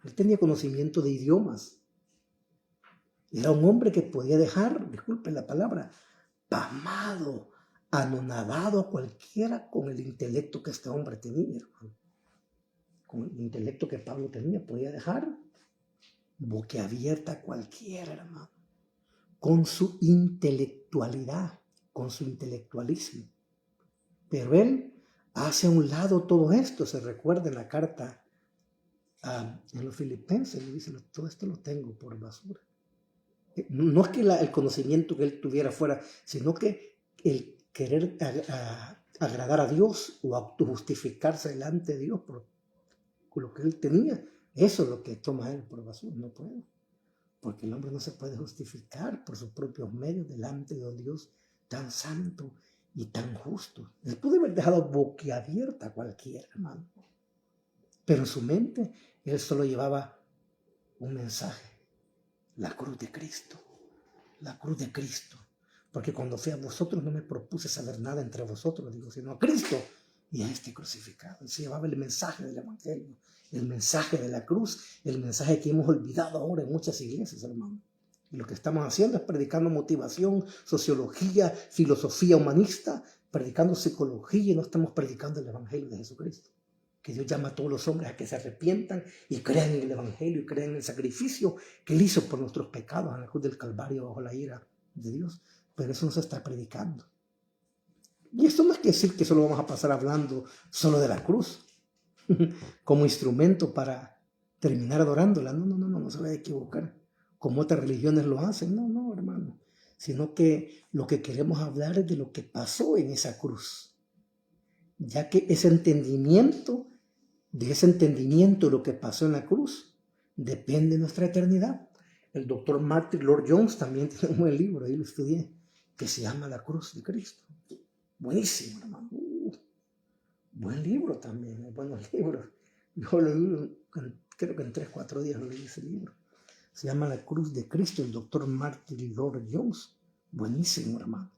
Él tenía conocimiento de idiomas. Era un hombre que podía dejar, disculpen la palabra, pasmado, anonadado a cualquiera con el intelecto que este hombre tenía, hermano. Con el intelecto que Pablo tenía, podía dejar boquiabierta a cualquiera, hermano. Con su intelectualidad, con su intelectualismo. Pero él hace a un lado todo esto. Se recuerda en la carta en los Filipenses, le dice, todo esto lo tengo por basura. No es que el conocimiento que él tuviera fuera, sino que el querer agradar a Dios o autojustificarse delante de Dios por lo que él tenía, eso es lo que toma él por basura. No puede, porque el hombre no se puede justificar por sus propios medios delante de un Dios tan santo y tan justo. Él pudo haber dejado boquiabierta a cualquiera, hermano, pero en su mente él solo llevaba un mensaje: la cruz de Cristo, la cruz de Cristo. Porque cuando fui a vosotros no me propuse saber nada entre vosotros, digo, sino a Cristo y a este crucificado. Él se llevaba el mensaje del evangelio, el mensaje de la cruz, el mensaje que hemos olvidado ahora en muchas iglesias, hermano. Y lo que estamos haciendo es predicando motivación, sociología, filosofía humanista, predicando psicología, y no estamos predicando el evangelio de Jesucristo. Que Dios llama a todos los hombres a que se arrepientan y crean en el evangelio y crean en el sacrificio que Él hizo por nuestros pecados en la cruz del Calvario bajo la ira de Dios. Pero eso no se está predicando. Y esto no es decir que solo vamos a pasar hablando solo de la cruz como instrumento para terminar adorándola. No se vaya a equivocar. Como otras religiones lo hacen. No, hermano. Sino que lo que queremos hablar es de lo que pasó en esa cruz. Ya que de ese entendimiento de lo que pasó en la cruz, depende de nuestra eternidad. El doctor Martin Lloyd Jones también tiene un buen libro, ahí lo estudié, que se llama La Cruz de Cristo. Buenísimo, hermano. Buen libro también, buenos libros. Yo lo leí, creo que en 3-4 días lo leí ese libro. Se llama La Cruz de Cristo, el doctor Martin Lloyd Jones. Buenísimo, hermano.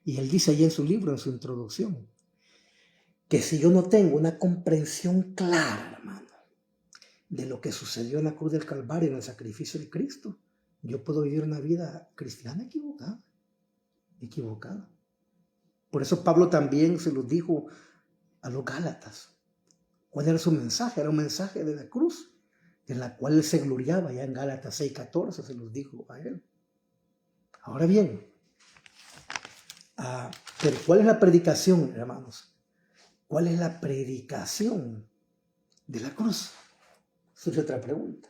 Y él dice ahí en su libro, en su introducción, que si yo no tengo una comprensión clara, hermano, de lo que sucedió en la cruz del Calvario, en el sacrificio de Cristo, yo puedo vivir una vida cristiana equivocada. Por eso Pablo también se los dijo a los Gálatas. ¿Cuál era su mensaje? Era un mensaje de la cruz, en la cual él se gloriaba. Ya en Gálatas 6:14 se los dijo a él. Ahora bien, pero ¿cuál es la predicación, hermanos? ¿Cuál es la predicación de la cruz? Esa es otra pregunta.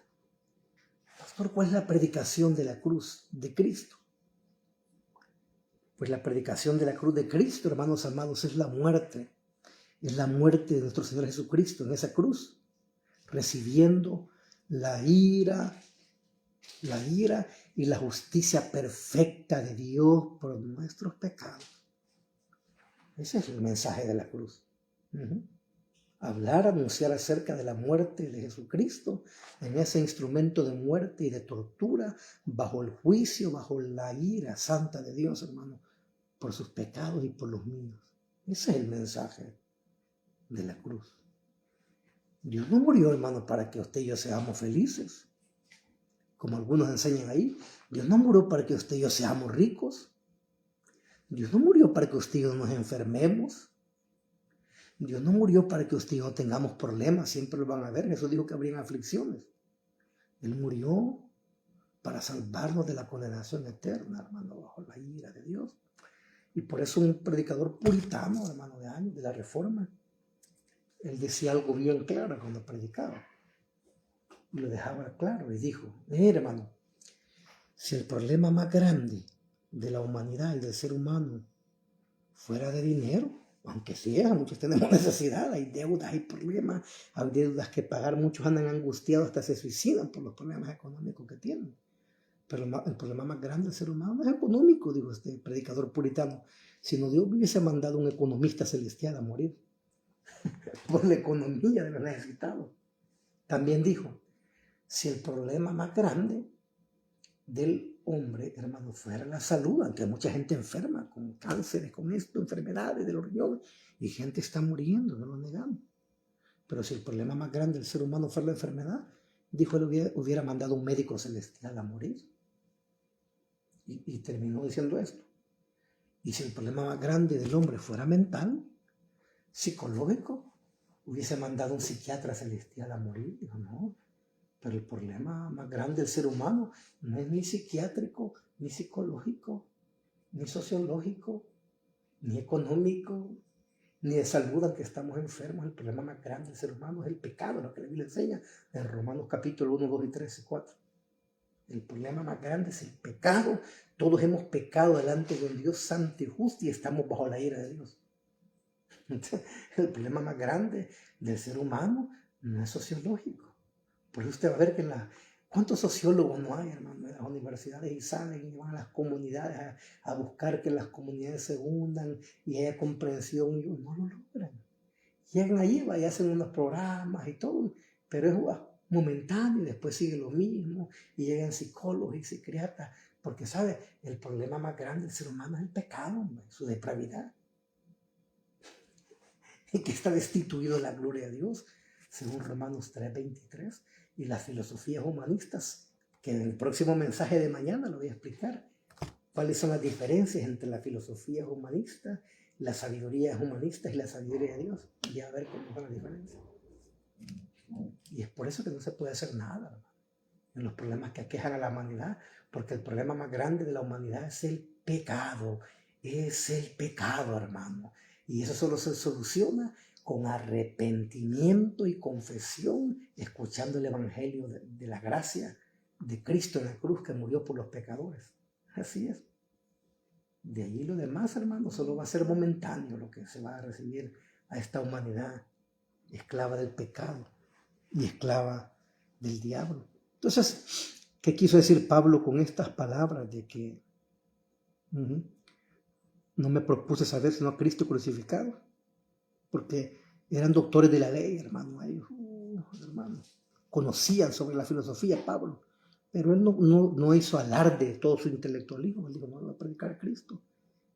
Pastor, ¿cuál es la predicación de la cruz de Cristo? Pues la predicación de la cruz de Cristo, hermanos amados, es la muerte. Es la muerte de nuestro Señor Jesucristo en esa cruz, recibiendo la ira y la justicia perfecta de Dios por nuestros pecados. Ese es el mensaje de la cruz. Hablar, anunciar acerca de la muerte de Jesucristo en ese instrumento de muerte y de tortura, bajo el juicio, bajo la ira santa de Dios, hermano, por sus pecados y por los míos. Ese es el mensaje de la cruz. Dios no murió, hermano, para que usted y yo seamos felices, como algunos enseñan ahí. Dios no murió para que usted y yo seamos ricos. Dios no murió para que usted y yo nos enfermemos. Dios no murió para que usted y yo tengamos problemas, siempre lo van a ver. Jesús dijo que habrían aflicciones. Él murió para salvarnos de la condenación eterna, hermano, bajo la ira de Dios. Y por eso un predicador puritano, hermano, de años, de la Reforma, él decía algo bien claro cuando predicaba. Y lo dejaba claro y dijo, mire, hermano, si el problema más grande de la humanidad y del ser humano fuera de dinero, aunque sea, muchos tenemos necesidad, hay deudas, hay problemas, hay deudas que pagar, muchos andan angustiados, hasta se suicidan por los problemas económicos que tienen. Pero el problema más grande del ser humano no es económico, dijo este predicador puritano, sino Dios hubiese mandado un economista celestial a morir por la economía de los necesitados. También dijo, si el problema más grande del hombre, hermano, fuera la salud, aunque mucha gente enferma con cánceres, con esto, enfermedades de los riñones, y gente está muriendo, no lo negamos. Pero si el problema más grande del ser humano fuera la enfermedad, dijo, él hubiera mandado un médico celestial a morir. Y terminó diciendo esto. Y si el problema más grande del hombre fuera mental, psicológico, hubiese mandado un psiquiatra celestial a morir. Dijo, no, pero el problema más grande del ser humano no es ni psiquiátrico, ni psicológico, ni sociológico, ni económico, ni de salud, aunque estamos enfermos. El problema más grande del ser humano es el pecado, lo que la Biblia enseña en Romanos capítulo 1, 2 y 3 y 4. El problema más grande es el pecado. Todos hemos pecado delante de un Dios santo y justo y estamos bajo la ira de Dios. Entonces, el problema más grande del ser humano no es sociológico. Por eso usted va a ver que ¿cuántos sociólogos no hay, hermano, en las universidades y salen y van a las comunidades a buscar que las comunidades se hundan y haya comprensión? Y ellos no lo logran. Llegan allí y hacen unos programas y todo, pero es momentáneo y después sigue lo mismo y llegan psicólogos y psiquiatras, porque, ¿sabe? El problema más grande del ser humano es el pecado, hombre, su depravidad. Y que está destituido de la gloria de Dios, según Romanos 3:23, y las filosofías humanistas, que en el próximo mensaje de mañana lo voy a explicar, cuáles son las diferencias entre las filosofías humanistas, las sabidurías humanistas y la sabiduría de Dios. Y ya a ver cómo son las diferencias. Y es por eso que no se puede hacer nada, hermano, en los problemas que aquejan a la humanidad, porque el problema más grande de la humanidad es el pecado, hermano. Y eso solo se soluciona con arrepentimiento y confesión, escuchando el evangelio de la gracia de Cristo en la cruz que murió por los pecadores. Así es. De allí lo demás, hermano, solo va a ser momentáneo lo que se va a recibir a esta humanidad esclava del pecado y esclava del diablo. Entonces, ¿qué quiso decir Pablo con estas palabras de que no me propuse saber sino a Cristo crucificado? Porque eran doctores de la ley, hermano. Ellos, hermano, conocían sobre la filosofía Pablo, pero él no hizo alarde de todo su intelectualismo. Él dijo, no, voy a predicar a Cristo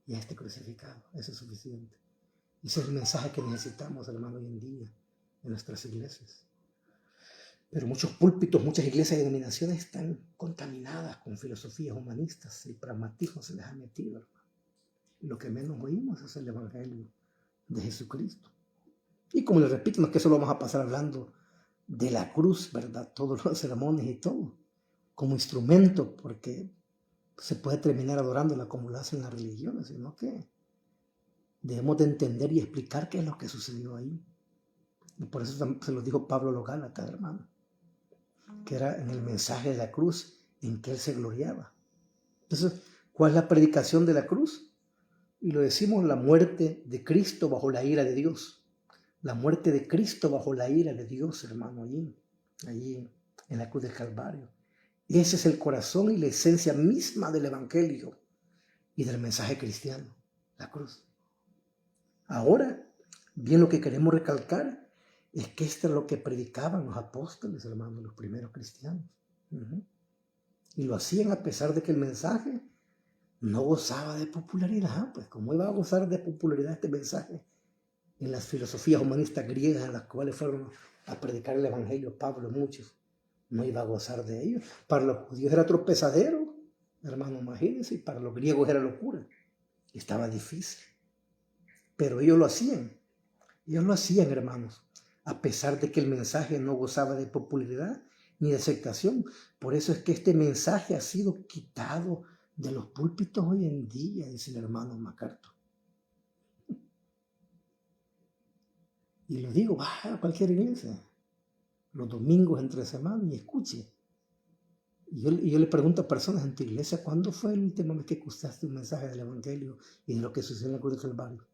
y a este crucificado. Eso es suficiente. Ese es el mensaje que necesitamos, hermano, hoy en día en nuestras iglesias. Pero muchos púlpitos, muchas iglesias y denominaciones están contaminadas con filosofías humanistas. El pragmatismo se les ha metido, hermano. Lo que menos oímos es el evangelio de Jesucristo. Y como les repito, no es que solo vamos a pasar hablando de la cruz, ¿verdad? Todos los sermones y todo, como instrumento, porque se puede terminar adorándola como lo hacen las religiones, sino que debemos de entender y explicar qué es lo que sucedió ahí. Y por eso se lo dijo Pablo a los Gálatas, hermano, que era en el mensaje de la cruz en que él se gloriaba. Entonces, ¿cuál es la predicación de la cruz? Y lo decimos, la muerte de Cristo bajo la ira de Dios. La muerte de Cristo bajo la ira de Dios, hermano, allí en la cruz del Calvario. Y ese es el corazón y la esencia misma del evangelio y del mensaje cristiano, la cruz. Ahora, bien, lo que queremos recalcar es que esto es lo que predicaban los apóstoles, hermano, los primeros cristianos. Y lo hacían a pesar de que el mensaje no gozaba de popularidad. Pues, ¿cómo iba a gozar de popularidad este mensaje en las filosofías humanistas griegas en las cuales fueron a predicar el evangelio Pablo, muchos, no iba a gozar de ellos. Para los judíos era tropezadero, hermano, imagínense, y para los griegos era locura. Estaba difícil. Pero ellos lo hacían, hermanos, a pesar de que el mensaje no gozaba de popularidad ni de aceptación. Por eso es que este mensaje ha sido quitado de los púlpitos hoy en día, dice el hermano MacArthur. Y lo digo, vaya a cualquier iglesia, los domingos entre semana y escuche. Y yo le pregunto a personas en tu iglesia, ¿cuándo fue la última vez que escuchaste un mensaje del evangelio y de lo que sucedió en la cruz del Calvario?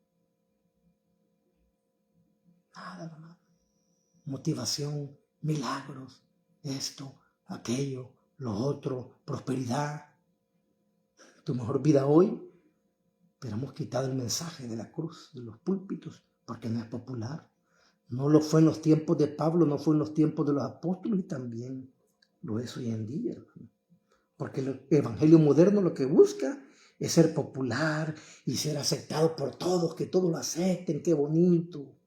Nada, hermano. Motivación, milagros, esto, aquello, lo otro, prosperidad, tu mejor vida hoy. Pero hemos quitado el mensaje de la cruz, de los púlpitos, porque no es popular. No lo fue en los tiempos de Pablo, no fue en los tiempos de los apóstoles y también lo es hoy en día, hermano. Porque el evangelio moderno lo que busca es ser popular y ser aceptado por todos, que todos lo acepten, qué bonito.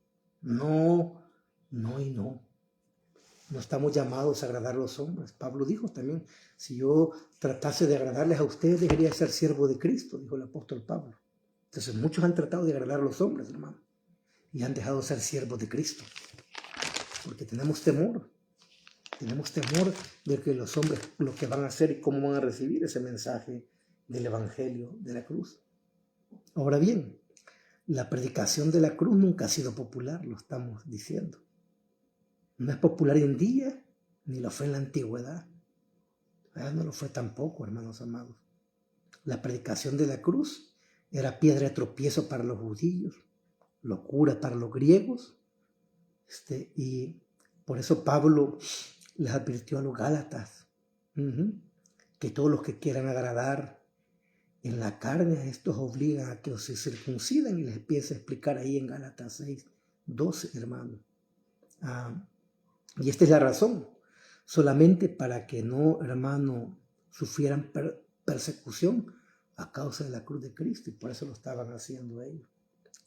No. No estamos llamados a agradar a los hombres. Pablo dijo también, si yo tratase de agradarles a ustedes, debería ser siervo de Cristo, dijo el apóstol Pablo. Entonces muchos han tratado de agradar a los hombres, hermano, y han dejado de ser siervos de Cristo. Porque tenemos temor de que los hombres lo que van a hacer y cómo van a recibir ese mensaje del evangelio de la cruz. Ahora bien, la predicación de la cruz nunca ha sido popular, lo estamos diciendo. No es popular hoy en día, ni lo fue en la antigüedad. No lo fue tampoco, hermanos amados. La predicación de la cruz era piedra de tropiezo para los judíos, locura para los griegos. Y por eso Pablo les advirtió a los gálatas que todos los que quieran agradar en la carne, a estos obligan a que se circuncidan, y les empieza a explicar ahí en Gálatas 6:12, hermano. Y esta es la razón, solamente para que no, hermano, sufrieran persecución a causa de la cruz de Cristo, y por eso lo estaban haciendo ellos.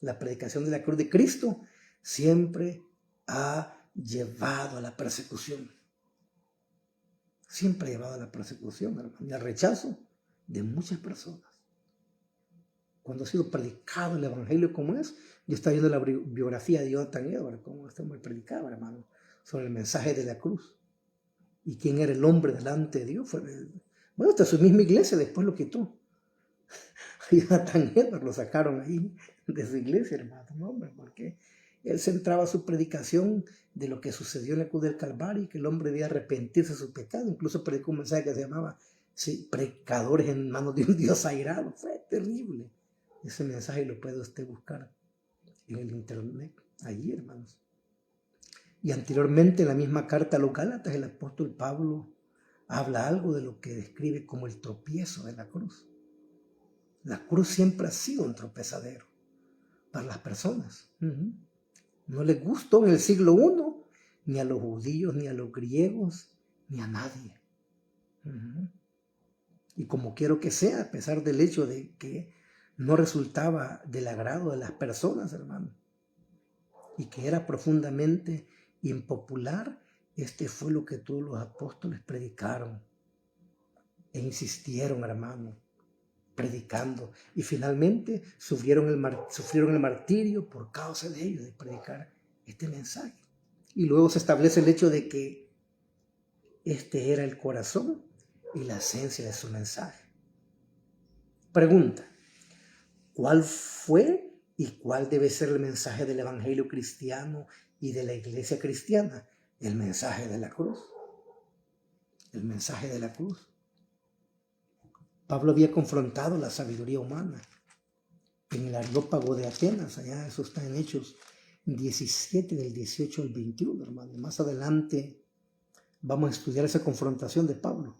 La predicación de la cruz de Cristo siempre ha llevado a la persecución. Siempre ha llevado a la persecución, hermano, y al rechazo de muchas personas. Cuando ha sido predicado el evangelio como es, yo estaba viendo la biografía de Jonathan Edwards, como este hombre predicaba, hermano, sobre el mensaje de la cruz. Y quién era el hombre delante de Dios. Bueno, hasta su misma iglesia después lo quitó. Jonathan Edwards lo sacaron ahí de su iglesia, hermano, no, hombre, porque él centraba su predicación de lo que sucedió en la cruz del Calvario y que el hombre debía arrepentirse de su pecado. Incluso predicó un mensaje que se llamaba predicadores en manos de un Dios airado. Fue terrible. Ese mensaje lo puede usted buscar en el internet, allí, hermanos. Y anteriormente, en la misma carta a los Gálatas, el apóstol Pablo habla algo de lo que describe como el tropiezo de la cruz. La cruz siempre ha sido un tropezadero para las personas. No les gustó en el siglo I, ni a los judíos, ni a los griegos, ni a nadie. Y como quiero que sea, a pesar del hecho de que no resultaba del agrado de las personas, hermano, y que era profundamente impopular, fue lo que todos los apóstoles predicaron e insistieron, hermano, predicando, y finalmente sufrieron el martirio por causa de ellos, de predicar este mensaje. Y luego se establece el hecho de que este era el corazón y la esencia de su mensaje. Pregunta: ¿cuál fue y cuál debe ser el mensaje del evangelio cristiano y de la iglesia cristiana? El mensaje de la cruz. El mensaje de la cruz. Pablo había confrontado la sabiduría humana en el Areópago de Atenas. Allá eso está en Hechos 17, del 18 al 21, hermano. Más adelante vamos a estudiar esa confrontación de Pablo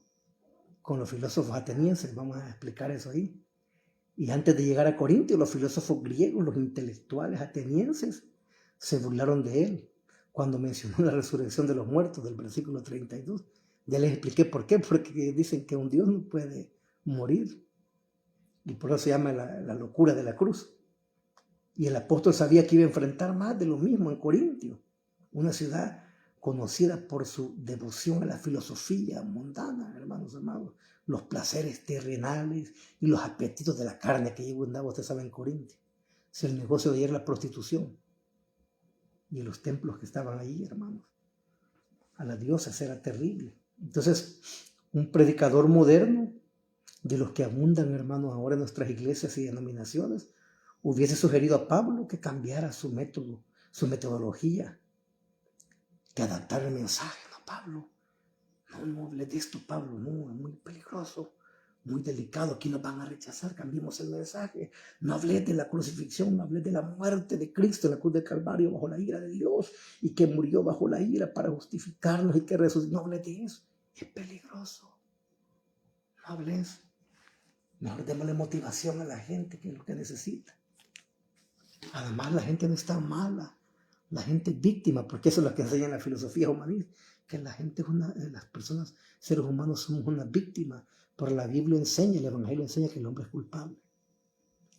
con los filósofos atenienses. Vamos a explicar eso ahí. Y antes de llegar a Corintio, los filósofos griegos, los intelectuales atenienses, se burlaron de él cuando mencionó la resurrección de los muertos del versículo 32. Ya les expliqué por qué, porque dicen que un Dios no puede morir. Y por eso se llama la locura de la cruz. Y el apóstol sabía que iba a enfrentar más de lo mismo en Corintio, una ciudad conocida por su devoción a la filosofía mundana, hermanos amados, los placeres terrenales y los apetitos de la carne que llevó andaba, usted sabe, en Corintio. Si el negocio de ayer era la prostitución y los templos que estaban ahí, hermanos, a las diosas era terrible. Entonces, un predicador moderno, de los que abundan, hermanos, ahora en nuestras iglesias y denominaciones, hubiese sugerido a Pablo que cambiara su método, su metodología, que adaptara el mensaje. No, Pablo, no hables de esto, Pablo, no, es muy peligroso, muy delicado, aquí nos van a rechazar, cambiemos el mensaje. No hables de la crucifixión, no hables de la muerte de Cristo en la cruz del Calvario bajo la ira de Dios y que murió bajo la ira para justificarnos y que resucitó. No hables de eso, es peligroso. No hables. Mejor démosle motivación a la gente, que es lo que necesita. Además, la gente no está mala. La gente es víctima, porque eso es lo que enseña la filosofía humanista, que la gente es las personas, seres humanos, somos una víctima. Pero la Biblia enseña, el Evangelio enseña que el hombre es culpable.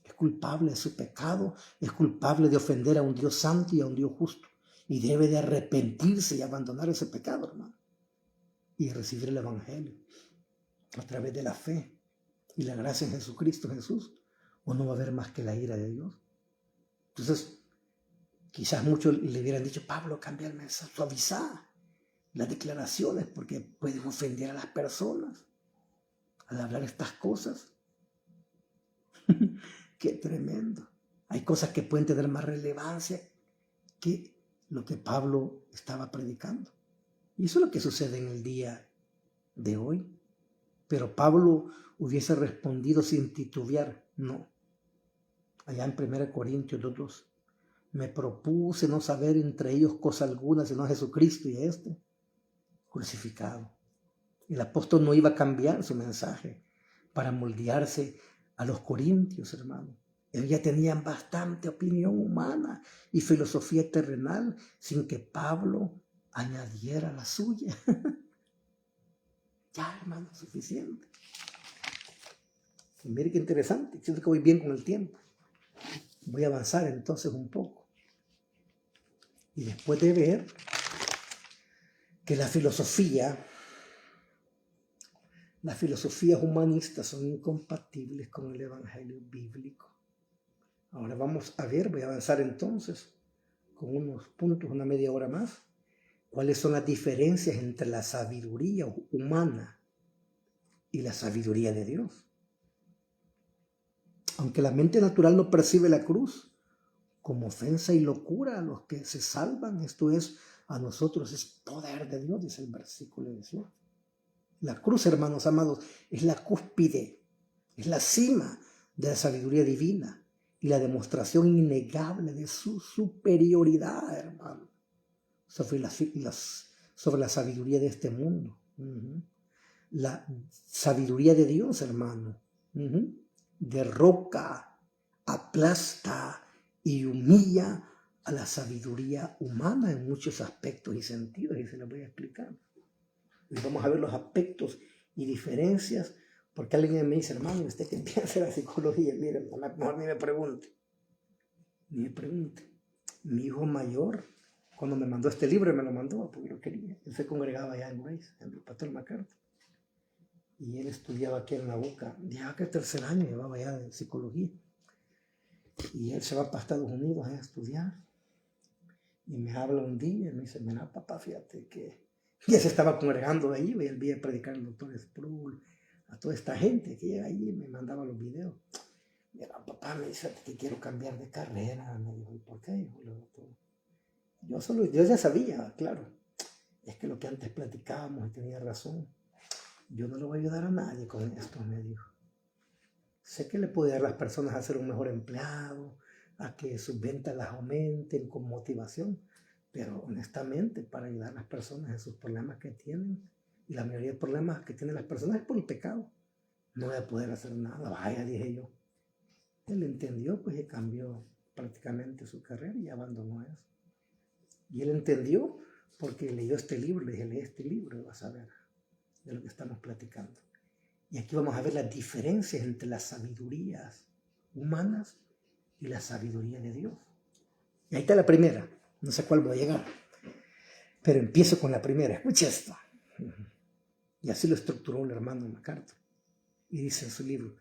Es culpable de su pecado, es culpable de ofender a un Dios santo y a un Dios justo. Y debe de arrepentirse y abandonar ese pecado, hermano. Y recibir el Evangelio a través de la fe y la gracia en Jesucristo Jesús, o no va a haber más que la ira de Dios. Entonces, quizás muchos le hubieran dicho, Pablo, cambia el mensaje, suaviza las declaraciones, porque pueden ofender a las personas al hablar estas cosas. Qué tremendo. Hay cosas que pueden tener más relevancia que lo que Pablo estaba predicando. Y eso es lo que sucede en el día de hoy. Pero Pablo hubiese respondido sin titubear, no. Allá en 1 Corintios 2:2, me propuse no saber entre ellos cosa alguna sino a Jesucristo y a este crucificado. El apóstol no iba a cambiar su mensaje para moldearse a los corintios, hermano. Ellos ya tenían bastante opinión humana y filosofía terrenal sin que Pablo añadiera la suya. Ya, hermano, suficiente. Y mire qué interesante, siento que voy bien con el tiempo. Voy a avanzar entonces un poco. Y después de ver que las filosofías humanistas son incompatibles con el evangelio bíblico. Ahora vamos a ver, voy a avanzar entonces con unos puntos, una media hora más, cuáles son las diferencias entre la sabiduría humana y la sabiduría de Dios. Aunque la mente natural no percibe la cruz como ofensa y locura a los que se salvan, esto es, a nosotros es poder de Dios, dice el versículo 18. La cruz, hermanos amados, es la cúspide, es la cima de la sabiduría divina y la demostración innegable de su superioridad, hermano, sobre la sabiduría de este mundo. La sabiduría de Dios, hermano, derroca, aplasta y humilla a la sabiduría humana en muchos aspectos y sentidos, y se los voy a explicar. Y vamos a ver los aspectos y diferencias, porque alguien me dice, hermano, usted que empieza la psicología, mire, mejor ni me pregunte. Mi hijo mayor, cuando me mandó este libro, me lo mandó porque lo quería. Él se congregaba allá en Grace, en el pastor MacArthur. Y él estudiaba aquí en la UCA, ya que el tercer año llevaba ya de psicología. Y él se va para Estados Unidos a estudiar. Y me habla un día y me dice, mira papá, fíjate que ya se estaba congregando ahí, y él veía predicar al doctor Sproul, a toda esta gente que llega ahí y me mandaba los videos. Mira papá, me dice que quiero cambiar de carrera. Me dijo, ¿y por qué? Yo ya sabía, claro. Es que lo que antes platicábamos y tenía razón. Yo no le voy a ayudar a nadie con esto, me dijo. Sé que le puedo ayudar a las personas a ser un mejor empleado, a que sus ventas las aumenten con motivación, pero honestamente para ayudar a las personas en sus problemas que tienen, y la mayoría de problemas que tienen las personas es por el pecado, no voy a poder hacer nada. Vaya, dije yo. Él entendió, pues, y cambió prácticamente su carrera y abandonó eso. Y él entendió porque leyó este libro. Le dije, lee este libro y vas a ver de lo que estamos platicando. Y aquí vamos a ver las diferencias entre las sabidurías humanas y la sabiduría de Dios. Y ahí está la primera. No sé cuál voy a llegar. Pero empiezo con la primera. Escucha esto. Y así lo estructuró el hermano MacArthur. Y dice en su libro,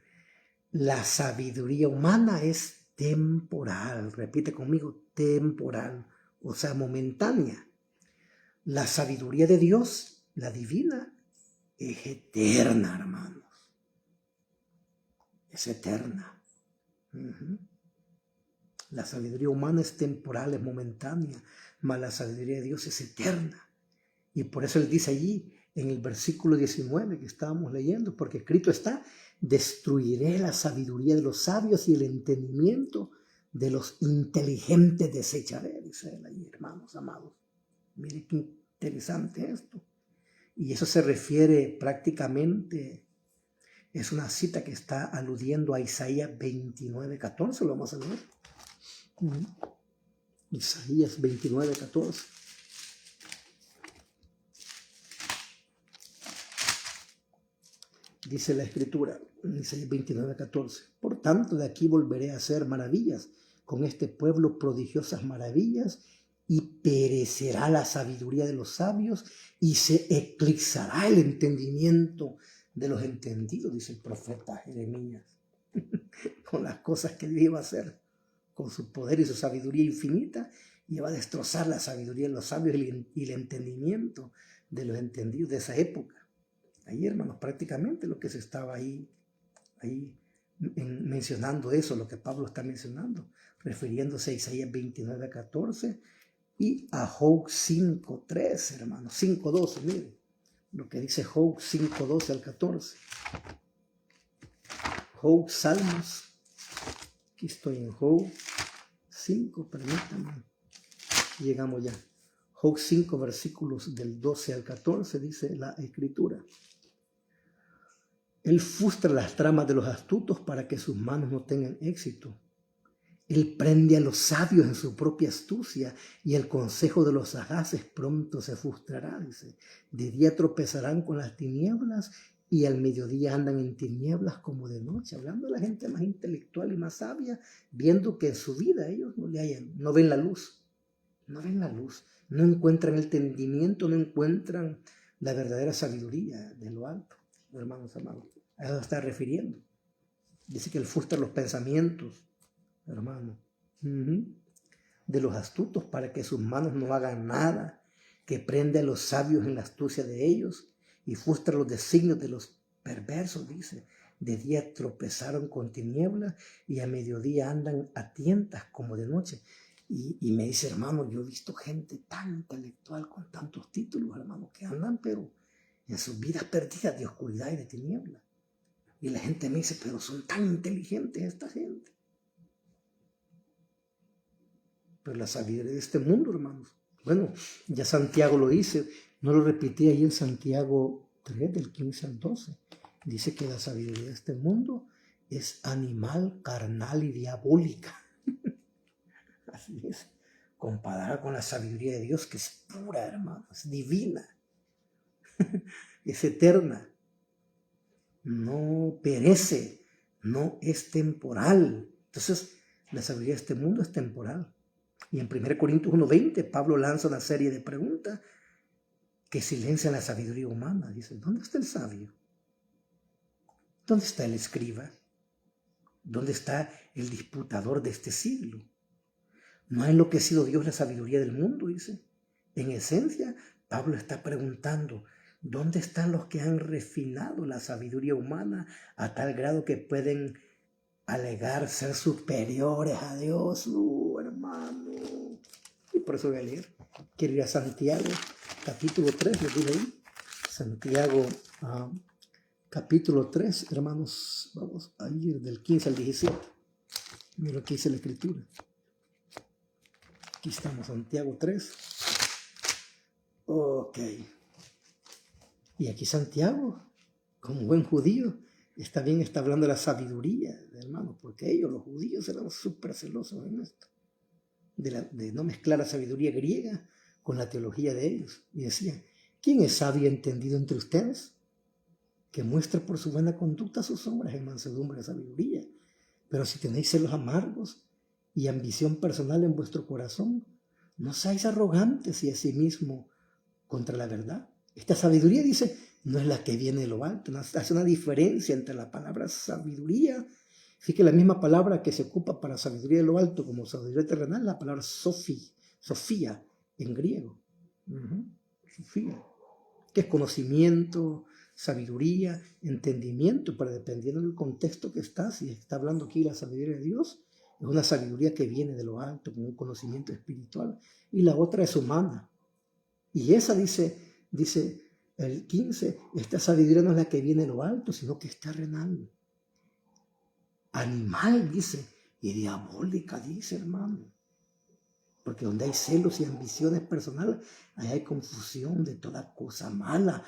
la sabiduría humana es temporal. Repite conmigo, temporal. O sea, momentánea. La sabiduría de Dios, la divina, es eterna, hermanos. Es eterna. La sabiduría humana es temporal, es momentánea, mas la sabiduría de Dios es eterna. Y por eso él dice allí, en el versículo 19 que estábamos leyendo, porque escrito está, destruiré la sabiduría de los sabios y el entendimiento de los inteligentes desecharé, dice él allí, hermanos amados. Mire qué interesante esto. Y eso se refiere prácticamente, es una cita que está aludiendo a Isaías 29:14, lo vamos a leer. Isaías 29:14. Dice la escritura, Isaías 29:14. Por tanto, de aquí volveré a hacer maravillas, con este pueblo prodigiosas maravillas, y perecerá la sabiduría de los sabios, y se eclipsará el entendimiento de los entendidos, dice el profeta Jeremías, con las cosas que Dios iba a hacer, con su poder y su sabiduría infinita, y va a destrozar la sabiduría de los sabios y el entendimiento de los entendidos de esa época. Ahí, hermanos, prácticamente lo que se estaba ahí mencionando eso, lo que Pablo está mencionando, refiriéndose a Isaías 29:14 y a Job 5:3, hermanos, 5:12, miren, lo que dice Job 5:12 al 14. Job, Salmos, aquí estoy en Job 5, permítanme, llegamos ya. Job 5, versículos del 12 al 14, dice la escritura. Él frustra las tramas de los astutos para que sus manos no tengan éxito. Él prende a los sabios en su propia astucia y el consejo de los sagaces pronto se frustrará, dice. De día tropezarán con las tinieblas y al mediodía andan en tinieblas como de noche. Hablando de la gente más intelectual y más sabia, viendo que en su vida ellos no ven la luz. No ven la luz. No encuentran el entendimiento, no encuentran la verdadera sabiduría de lo alto, hermanos amados. A eso está refiriendo. Dice que él frustra los pensamientos, hermano, de los astutos para que sus manos no hagan nada, que prende a los sabios en la astucia de ellos y frustra los designios de los perversos, dice. De día tropezaron con tinieblas y a mediodía andan a tientas como de noche. Y me dice, hermano, yo he visto gente tan intelectual con tantos títulos, hermano, que andan pero en sus vidas perdidas de oscuridad y de tinieblas. Y la gente me dice, pero son tan inteligentes esta gente. Pero la sabiduría de este mundo, hermanos. Bueno, ya Santiago lo dice, no lo repetí ahí en Santiago 3, del 15 al 12. Dice que la sabiduría de este mundo es animal, carnal y diabólica. Así es. Comparada con la sabiduría de Dios, que es pura, hermanos, es divina, es eterna. No perece, no es temporal. Entonces, la sabiduría de este mundo es temporal. Y en 1 Corintios 1:20, Pablo lanza una serie de preguntas que silencian la sabiduría humana. Dice, ¿dónde está el sabio? ¿Dónde está el escriba? ¿Dónde está el disputador de este siglo? ¿No ha enloquecido Dios la sabiduría del mundo? Dice. En esencia, Pablo está preguntando, ¿dónde están los que han refinado la sabiduría humana a tal grado que pueden alegar ser superiores a Dios? Hermano. Y por eso voy a leer. Quiero ir a Santiago, capítulo 3, lo digo ahí. Santiago, capítulo 3, hermanos, vamos a ir del 15 al 17. Mira lo que dice la escritura. Aquí estamos, Santiago 3. Ok. Y aquí Santiago, como buen judío, está hablando de la sabiduría, hermanos, porque ellos, los judíos, eran súper celosos en esto, de no mezclar la sabiduría griega con la teología de ellos. Y decían, ¿quién es sabio y entendido entre ustedes? Que muestre por su buena conducta sus obras en mansedumbre y sabiduría. Pero si tenéis celos amargos y ambición personal en vuestro corazón. No seáis arrogantes y asimismo contra la verdad. Esta sabiduría, dice, no es la que viene de lo alto. Hace una diferencia entre la palabra sabiduría. Así que la misma palabra que se ocupa para sabiduría de lo alto como sabiduría terrenal, la palabra Sofía en griego. Sofía, que es conocimiento, sabiduría, entendimiento, pero dependiendo del contexto que está, si está hablando aquí la sabiduría de Dios, es una sabiduría que viene de lo alto, con un conocimiento espiritual, y la otra es humana. Y esa dice el 15, esta sabiduría no es la que viene de lo alto, sino que es terrenal. Animal, dice, y diabólica, dice, hermano. Porque donde hay celos y ambiciones personales, ahí hay confusión de toda cosa mala.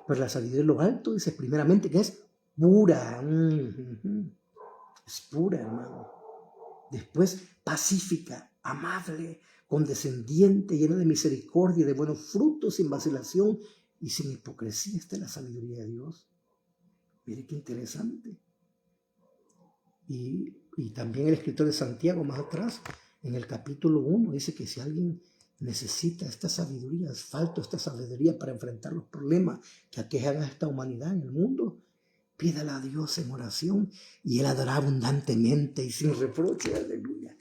Pero la sabiduría de lo alto dice primeramente que es pura. Es pura, hermano. Después pacífica, amable, condescendiente, llena de misericordia y de buenos frutos, sin vacilación y sin hipocresía. Esta es la sabiduría de Dios. Mire qué interesante. Y también el escritor de Santiago más atrás, en el capítulo 1, dice que si alguien necesita esta sabiduría, falta esta sabiduría para enfrentar los problemas que aquejan a esta humanidad en el mundo, pídala a Dios en oración y Él la dará abundantemente y sin reproche. Aleluya.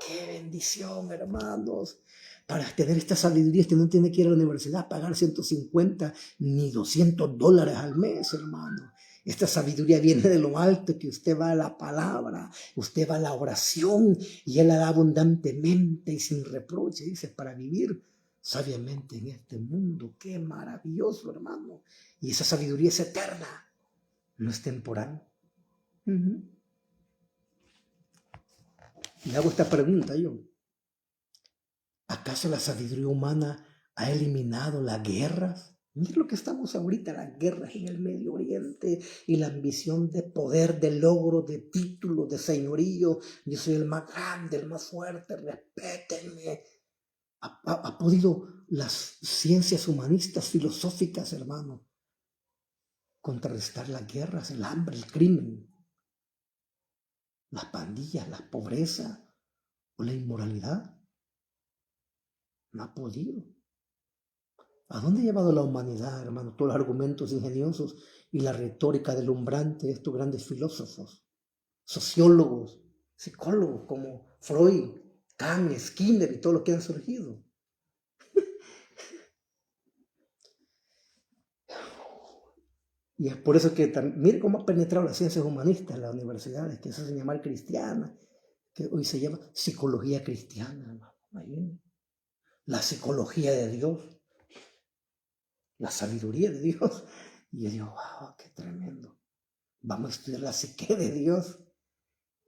¡Qué bendición, hermanos! Para tener esta sabiduría, usted no tiene que ir a la universidad a pagar 150 ni $200 al mes, hermano. Esta sabiduría viene de lo alto, que usted va a la palabra, usted va a la oración y Él la da abundantemente y sin reproche, dice, para vivir sabiamente en este mundo. ¡Qué maravilloso, hermano! Y esa sabiduría es eterna, no es temporal. Le hago esta pregunta yo. ¿Acaso la sabiduría humana ha eliminado las guerras? Mira lo que estamos ahorita, las guerras en el Medio Oriente y la ambición de poder, de logro, de título, de señorío. Yo soy el más grande, el más fuerte, respétenme. ¿Ha podido las ciencias humanistas, filosóficas, hermano, contrarrestar las guerras, el hambre, el crimen, las pandillas, la pobreza o la inmoralidad? No ha podido. ¿A dónde ha llevado la humanidad, hermano? Todos los argumentos ingeniosos y la retórica deslumbrante de estos grandes filósofos, sociólogos, psicólogos como Freud, Kant, Skinner y todos los que han surgido. Y es por eso que, mire cómo ha penetrado las ciencias humanistas en las universidades, que se hacen llamar cristianas, que hoy se llama psicología cristiana, hermano. La psicología de Dios, la sabiduría de Dios. Y yo digo, wow, qué tremendo. Vamos a estudiar la psique de Dios.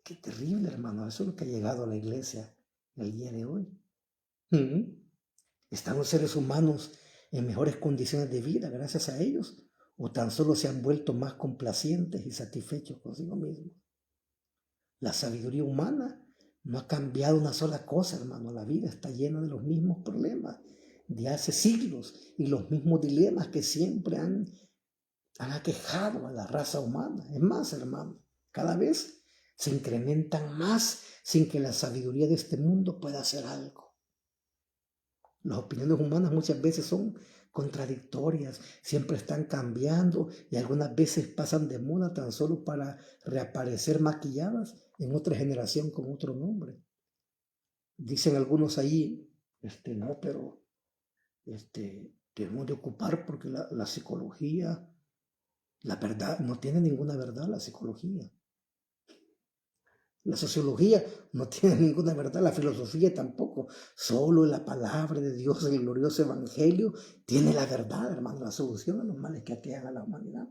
Qué terrible, hermano. Eso es lo que ha llegado a la iglesia el día de hoy. ¿Están los seres humanos en mejores condiciones de vida gracias a ellos? ¿O tan solo se han vuelto más complacientes y satisfechos consigo mismos? La sabiduría humana no ha cambiado una sola cosa, hermano. La vida está llena de los mismos problemas de hace siglos y los mismos dilemas que siempre han aquejado a la raza humana. Es más, hermano, cada vez se incrementan más sin que la sabiduría de este mundo pueda hacer algo. Las opiniones humanas muchas veces son contradictorias, siempre están cambiando y algunas veces pasan de moda tan solo para reaparecer maquilladas en otra generación con otro nombre. Dicen algunos ahí, no, pero debemos de ocupar porque la psicología, la verdad, no tiene ninguna verdad la psicología. La sociología no tiene ninguna verdad, la filosofía tampoco. Solo la palabra de Dios, el glorioso evangelio, tiene la verdad, hermano, la solución a los males que aquejan a la humanidad.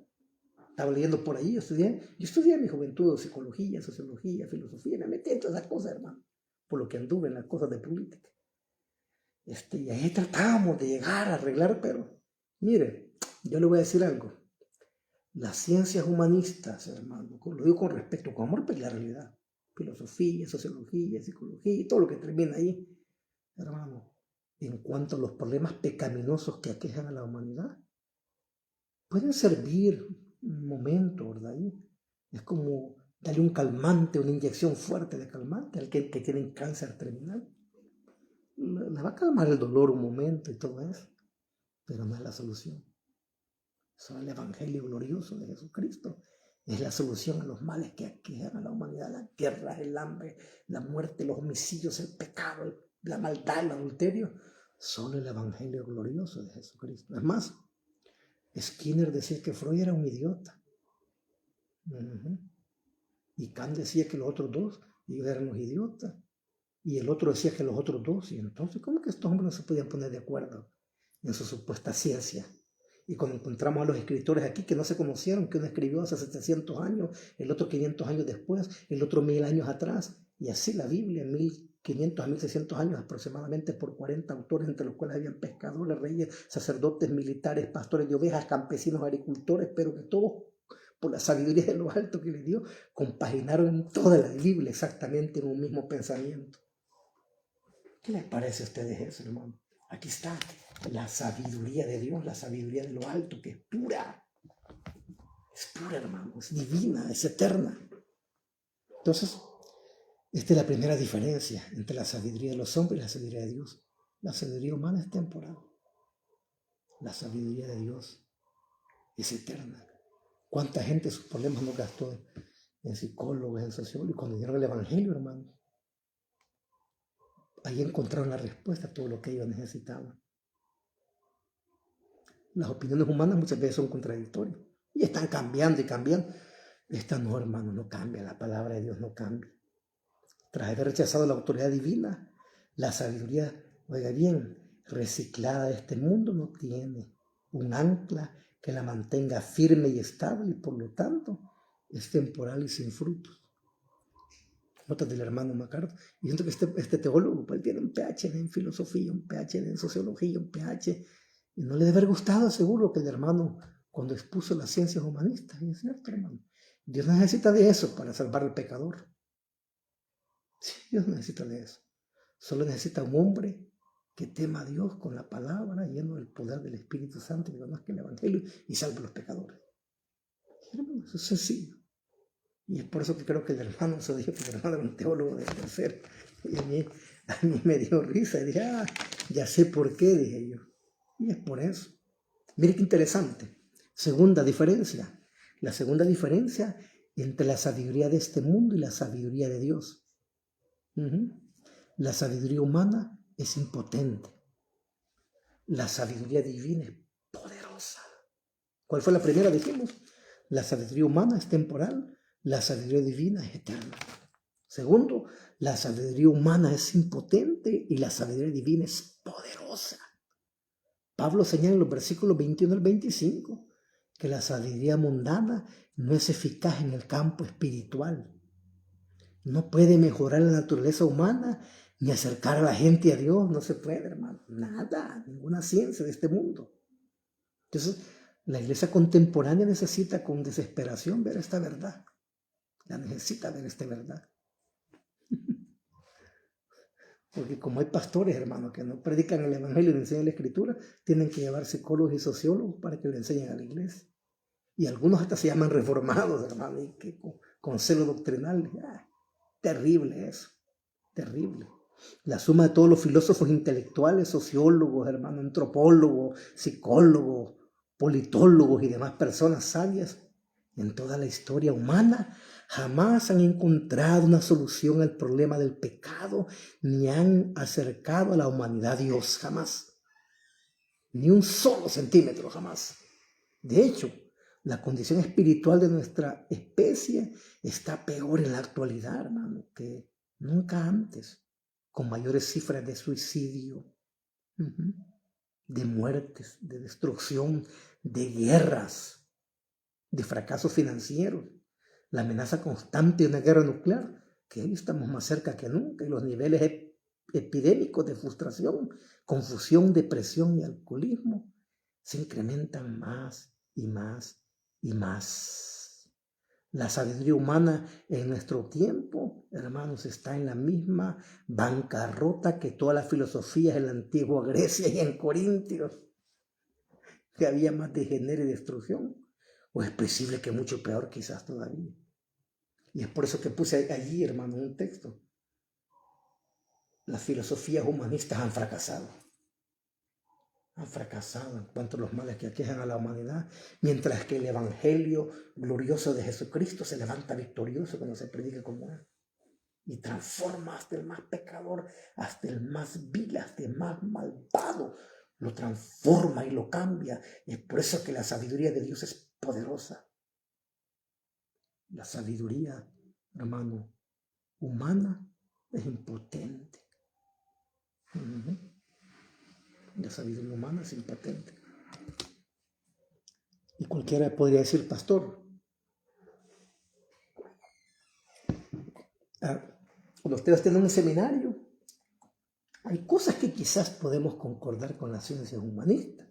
Estaba leyendo por ahí, yo estudié en mi juventud psicología, sociología, filosofía, me metí en todas esas cosas, hermano, por lo que anduve en las cosas de política. Y ahí tratábamos de llegar a arreglar, pero mire, yo le voy a decir algo. Las ciencias humanistas, hermano, lo digo con respeto, con amor, pero la realidad. Filosofía, sociología, psicología y todo lo que termina ahí, hermano, en cuanto a los problemas pecaminosos que aquejan a la humanidad, pueden servir un momento, ¿verdad? Es como Dale un calmante, una inyección fuerte de calmante al que tiene cáncer terminal. Le va a calmar el dolor un momento y todo eso, pero no es la solución. Solo el Evangelio glorioso de Jesucristo es la solución a los males que aquejan a la humanidad: la guerra, el hambre, la muerte, los homicidios, el pecado, la maldad, el adulterio. Solo el Evangelio glorioso de Jesucristo. Es más, Skinner decía que Freud era un idiota. Y Kant decía que los otros dos, ellos eran los idiotas. Y el otro decía que los otros dos. Y entonces, ¿cómo que estos hombres no se podían poner de acuerdo en su supuesta ciencia? Y cuando encontramos a los escritores aquí que no se conocieron, que uno escribió hace 700 años, el otro 500 años después, el otro 1000 años atrás, y así la Biblia, 1500 a 1600 años aproximadamente, por 40 autores, entre los cuales habían pescadores, reyes, sacerdotes, militares, pastores de ovejas, campesinos, agricultores, pero que todos, por la sabiduría de lo alto que le dio, compaginaron toda la Biblia exactamente en un mismo pensamiento. ¿Qué les parece a ustedes eso, hermano? Aquí está la sabiduría de Dios, la sabiduría de lo alto, que es pura, hermano, es divina, es eterna. Entonces, esta es la primera diferencia entre la sabiduría de los hombres y la sabiduría de Dios. La sabiduría humana es temporal. La sabiduría de Dios es eterna. ¿Cuánta gente sus problemas no gastó en psicólogos, en sociólogos? Y cuando dieron el Evangelio, hermano, ahí encontraron la respuesta a todo lo que ellos necesitaban. Las opiniones humanas muchas veces son contradictorias y están cambiando y cambiando. Esta no, hermano, no cambia. La palabra de Dios no cambia. Tras haber rechazado la autoridad divina, la sabiduría, oiga bien, reciclada de este mundo no tiene un ancla que la mantenga firme y estable, y por lo tanto es temporal y sin frutos. Notas del hermano MacArthur. Y siento que este teólogo pues, tiene un PhD en filosofía, un PhD en sociología, un PhD. Y no le debe haber gustado, seguro, que el hermano, cuando expuso las ciencias humanistas, y es cierto, hermano, Dios necesita de eso para salvar al pecador. Sí, Dios necesita de eso. Solo necesita un hombre que tema a Dios con la palabra, lleno del poder del Espíritu Santo, que conozca el Evangelio y salve a los pecadores. Hermano, eso es sencillo. Y es por eso que creo que el hermano se dijo que el hermano era un teólogo de tercero. Y a mí me dio risa. Y dije, ya sé por qué, dije yo. Y es por eso. Mire qué interesante. Segunda diferencia. La segunda diferencia entre la sabiduría de este mundo y la sabiduría de Dios. La sabiduría humana es impotente. La sabiduría divina es poderosa. ¿Cuál fue la primera? Dijimos, la sabiduría humana es temporal. La sabiduría divina es eterna. Segundo, la sabiduría humana es impotente y la sabiduría divina es poderosa. Pablo señala en los versículos 21 al 25 que la sabiduría mundana no es eficaz en el campo espiritual. No puede mejorar la naturaleza humana ni acercar a la gente a Dios. No se puede, hermano. Nada, ninguna ciencia de este mundo. Entonces, la iglesia contemporánea necesita con desesperación ver esta verdad. La necesita ver esta verdad. Porque como hay pastores, hermanos, que no predican el Evangelio y le enseñan la Escritura, tienen que llevar psicólogos y sociólogos para que le enseñen a la iglesia. Y algunos hasta se llaman reformados, hermano, y que con celo doctrinal. Terrible eso, terrible. La suma de todos los filósofos intelectuales, sociólogos, hermano, antropólogos, psicólogos, politólogos y demás personas sabias en toda la historia humana jamás han encontrado una solución al problema del pecado, ni han acercado a la humanidad a Dios, jamás. Ni un solo centímetro, jamás. De hecho, la condición espiritual de nuestra especie está peor en la actualidad, hermano, que nunca antes, con mayores cifras de suicidio, de muertes, de destrucción, de guerras, de fracasos financieros, la amenaza constante de una guerra nuclear, que hoy estamos más cerca que nunca, y los niveles epidémicos de frustración, confusión, depresión y alcoholismo se incrementan más y más y más. La sabiduría humana en nuestro tiempo, hermanos, está en la misma bancarrota que todas las filosofías en la antigua Grecia y en Corintios, que había más degenere y destrucción. ¿O es posible que mucho peor quizás todavía? Y es por eso que puse allí, hermano, un texto. Las filosofías humanistas han fracasado. Han fracasado en cuanto a los males que aquejan a la humanidad, mientras que el evangelio glorioso de Jesucristo se levanta victorioso cuando se predica como Él. Y transforma hasta el más pecador, hasta el más vil, hasta el más malvado. Lo transforma y lo cambia. Y es por eso que la sabiduría de Dios es poderosa. La sabiduría, hermano, humana es impotente. La sabiduría humana es impotente. Y cualquiera podría decir, pastor, cuando ustedes tienen un seminario, hay cosas que quizás podemos concordar con las ciencias humanistas.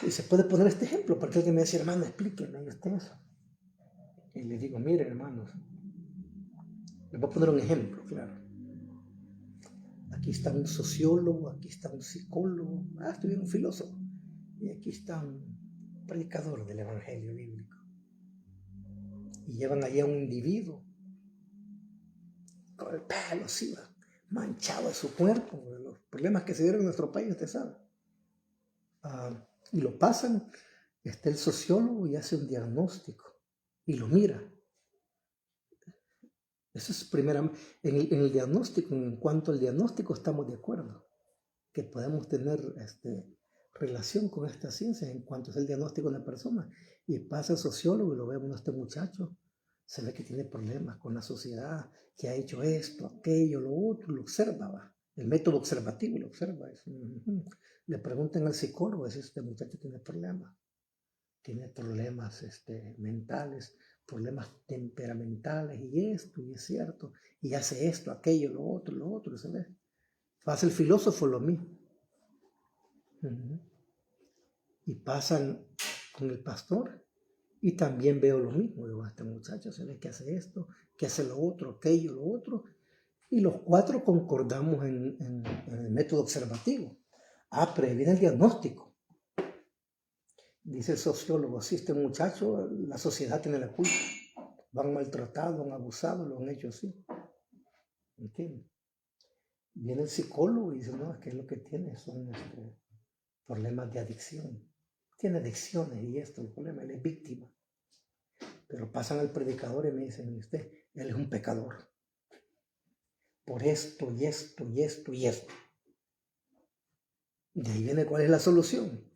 Y se puede poner este ejemplo, porque alguien me dice, hermano, explíquenme usted eso. Y le digo, miren, hermanos, les voy a poner un ejemplo, claro. Aquí está un sociólogo, aquí está un psicólogo, estoy bien un filósofo. Y aquí está un predicador del evangelio bíblico. Y llevan allí a un individuo con el pelo así, manchado de su cuerpo, de los problemas que se dieron en nuestro país, usted sabe. Y lo pasan, está el sociólogo y hace un diagnóstico y lo mira. Eso es primera. En el diagnóstico, en cuanto al diagnóstico, estamos de acuerdo que podemos tener relación con esta ciencia en cuanto es el diagnóstico de la persona. Y pasa el sociólogo y lo vemos, este muchacho se ve que tiene problemas con la sociedad, que ha hecho esto, aquello, lo otro, lo observa, ¿va? El método observativo lo observa. Le preguntan al psicólogo si este muchacho tiene problemas mentales, problemas temperamentales, y esto, y es cierto, y hace esto, aquello, lo otro, ¿sabes? Pasa el filósofo lo mismo. Y pasan con el pastor, y también veo lo mismo. Digo, este muchacho se ve que hace esto, que hace lo otro, aquello, lo otro, y los cuatro concordamos en el método observativo. Pero ahí viene el diagnóstico. Dice el sociólogo, si este muchacho, la sociedad tiene la culpa. Lo han maltratado, lo han abusado, lo han hecho así. ¿Entiendes? Viene el psicólogo y dice, no, es que lo que tiene son problemas de adicción. Tiene adicciones y esto, el problema, él es víctima. Pero pasan al predicador y me dicen, usted, él es un pecador. Por esto y esto y esto y esto. De ahí viene cuál es la solución.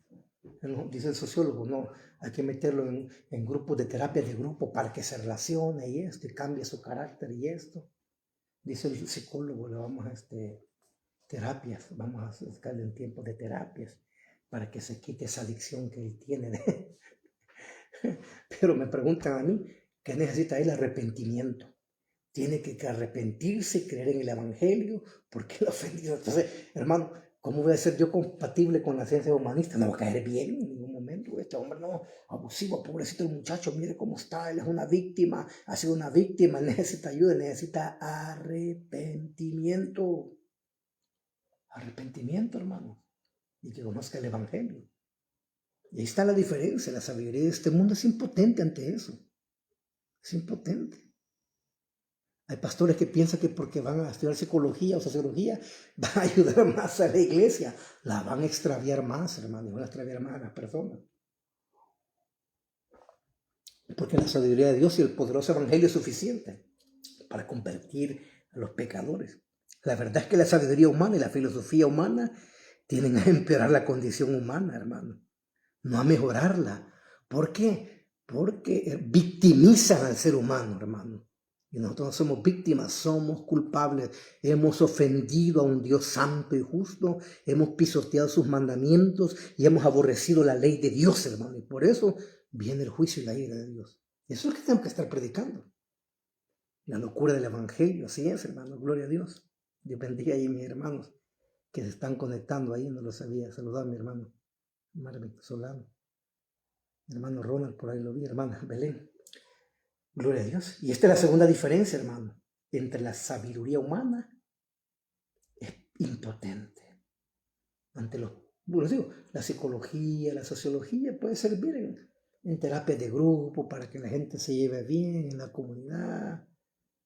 Dice el sociólogo, no, hay que meterlo en grupos de terapia de grupo para que se relacione y esto, y cambie su carácter y esto. Dice el psicólogo, le vamos a terapias, vamos a sacarle en tiempo de terapias para que se quite esa adicción que él tiene. Pero me preguntan a mí, ¿qué necesita él? Arrepentimiento. Tiene que arrepentirse, creer en el evangelio, porque él ha ofendido. Entonces, hermano, ¿cómo voy a ser yo compatible con la ciencia humanista? No va a caer bien en ningún momento. Este hombre no, abusivo, pobrecito el muchacho, mire cómo está, él es una víctima, ha sido una víctima, necesita ayuda, necesita arrepentimiento. Arrepentimiento, hermano, y que conozca el evangelio. Y ahí está la diferencia. La sabiduría de este mundo es impotente ante eso. Es impotente. Hay pastores que piensan que porque van a estudiar psicología o sociología van a ayudar más a la iglesia. La van a extraviar más, hermano. Van a extraviar más a las personas. Porque la sabiduría de Dios y el poderoso evangelio es suficiente para convertir a los pecadores. La verdad es que la sabiduría humana y la filosofía humana tienen a empeorar la condición humana, hermano. No a mejorarla. ¿Por qué? Porque victimizan al ser humano, hermano. Y nosotros no somos víctimas, somos culpables. Hemos ofendido a un Dios santo y justo, hemos pisoteado sus mandamientos y hemos aborrecido la ley de Dios, hermano. Y por eso viene el juicio y la ira de Dios. Y eso es lo que tenemos que estar predicando. La locura del evangelio, así es, hermano. Gloria a Dios. Dios bendiga ahí mis hermanos que se están conectando ahí, no lo sabía. Saludar a mi hermano Marvin Solano. Mi hermano Ronald, por ahí lo vi, hermana Belén. Gloria a Dios. Y esta es la segunda diferencia, hermano, entre la sabiduría humana es impotente. Ante la psicología, la sociología puede servir en terapia de grupo para que la gente se lleve bien en la comunidad,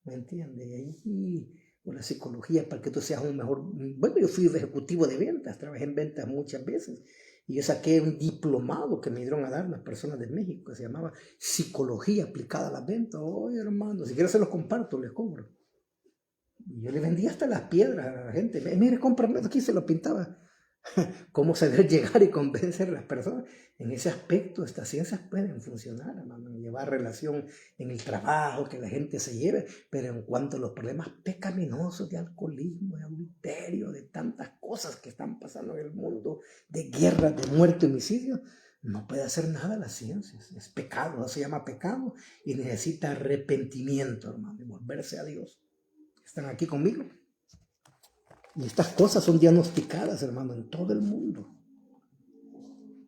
¿me entiendes? Y ahí, o la psicología para que tú seas un mejor... Bueno, yo fui ejecutivo de ventas, trabajé en ventas muchas veces y yo saqué un diplomado que me dieron a dar las personas de México que se llamaba Psicología aplicada a las ventas. Oye, hermano, si quieres se los comparto, les cobro. Y yo le vendía hasta las piedras a la gente. Mire, cómprame aquí, se lo pintaba. Cómo saber llegar y convencer a las personas. En ese aspecto, estas ciencias pueden funcionar, hermano, llevar relación en el trabajo, que la gente se lleve, pero en cuanto a los problemas pecaminosos de alcoholismo, de adulterio, de tantas cosas que están pasando en el mundo, de guerra, de muerte, homicidio, no puede hacer nada las ciencias. Es pecado, no se llama pecado y necesita arrepentimiento, hermano, y volverse a Dios. ¿Están aquí conmigo? Y estas cosas son diagnosticadas, hermano, en todo el mundo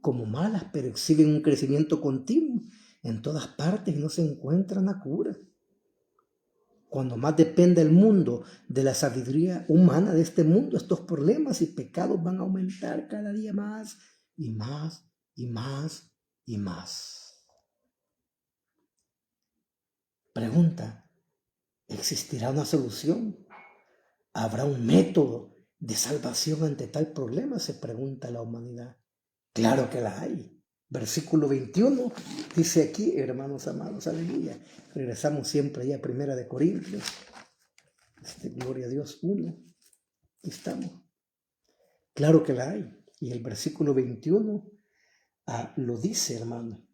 como malas, pero exhiben un crecimiento continuo en todas partes y no se encuentra una cura. Cuando más depende el mundo de la sabiduría humana de este mundo, estos problemas y pecados van a aumentar cada día más y más y más y más. Pregunta, ¿existirá una solución? ¿Habrá un método de salvación ante tal problema? Se pregunta la humanidad. Claro que la hay. Versículo 21 dice aquí, hermanos amados, aleluya. Regresamos siempre allá a Primera de Corintios. Gloria a Dios 1. Aquí estamos. Claro que la hay. Y el versículo 21 lo dice, hermano.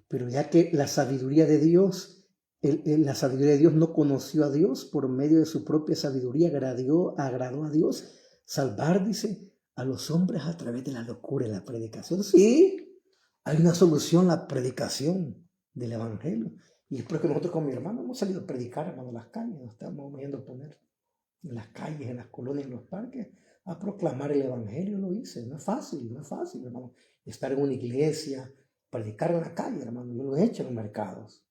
Pero ya que la sabiduría de Dios, la sabiduría de Dios no conoció a Dios, por medio de su propia sabiduría agradó a Dios salvar, dice, a los hombres a través de la locura y la predicación. Sí, hay una solución, la predicación del evangelio. Y es porque nosotros con mi hermano hemos salido a predicar, hermano, en las calles. Nos estamos viendo poner en las calles, en las colonias, en los parques, a proclamar el evangelio. Lo hice. No es fácil, hermano. Estar en una iglesia, predicar en la calle, hermano. Yo lo he hecho en los mercados.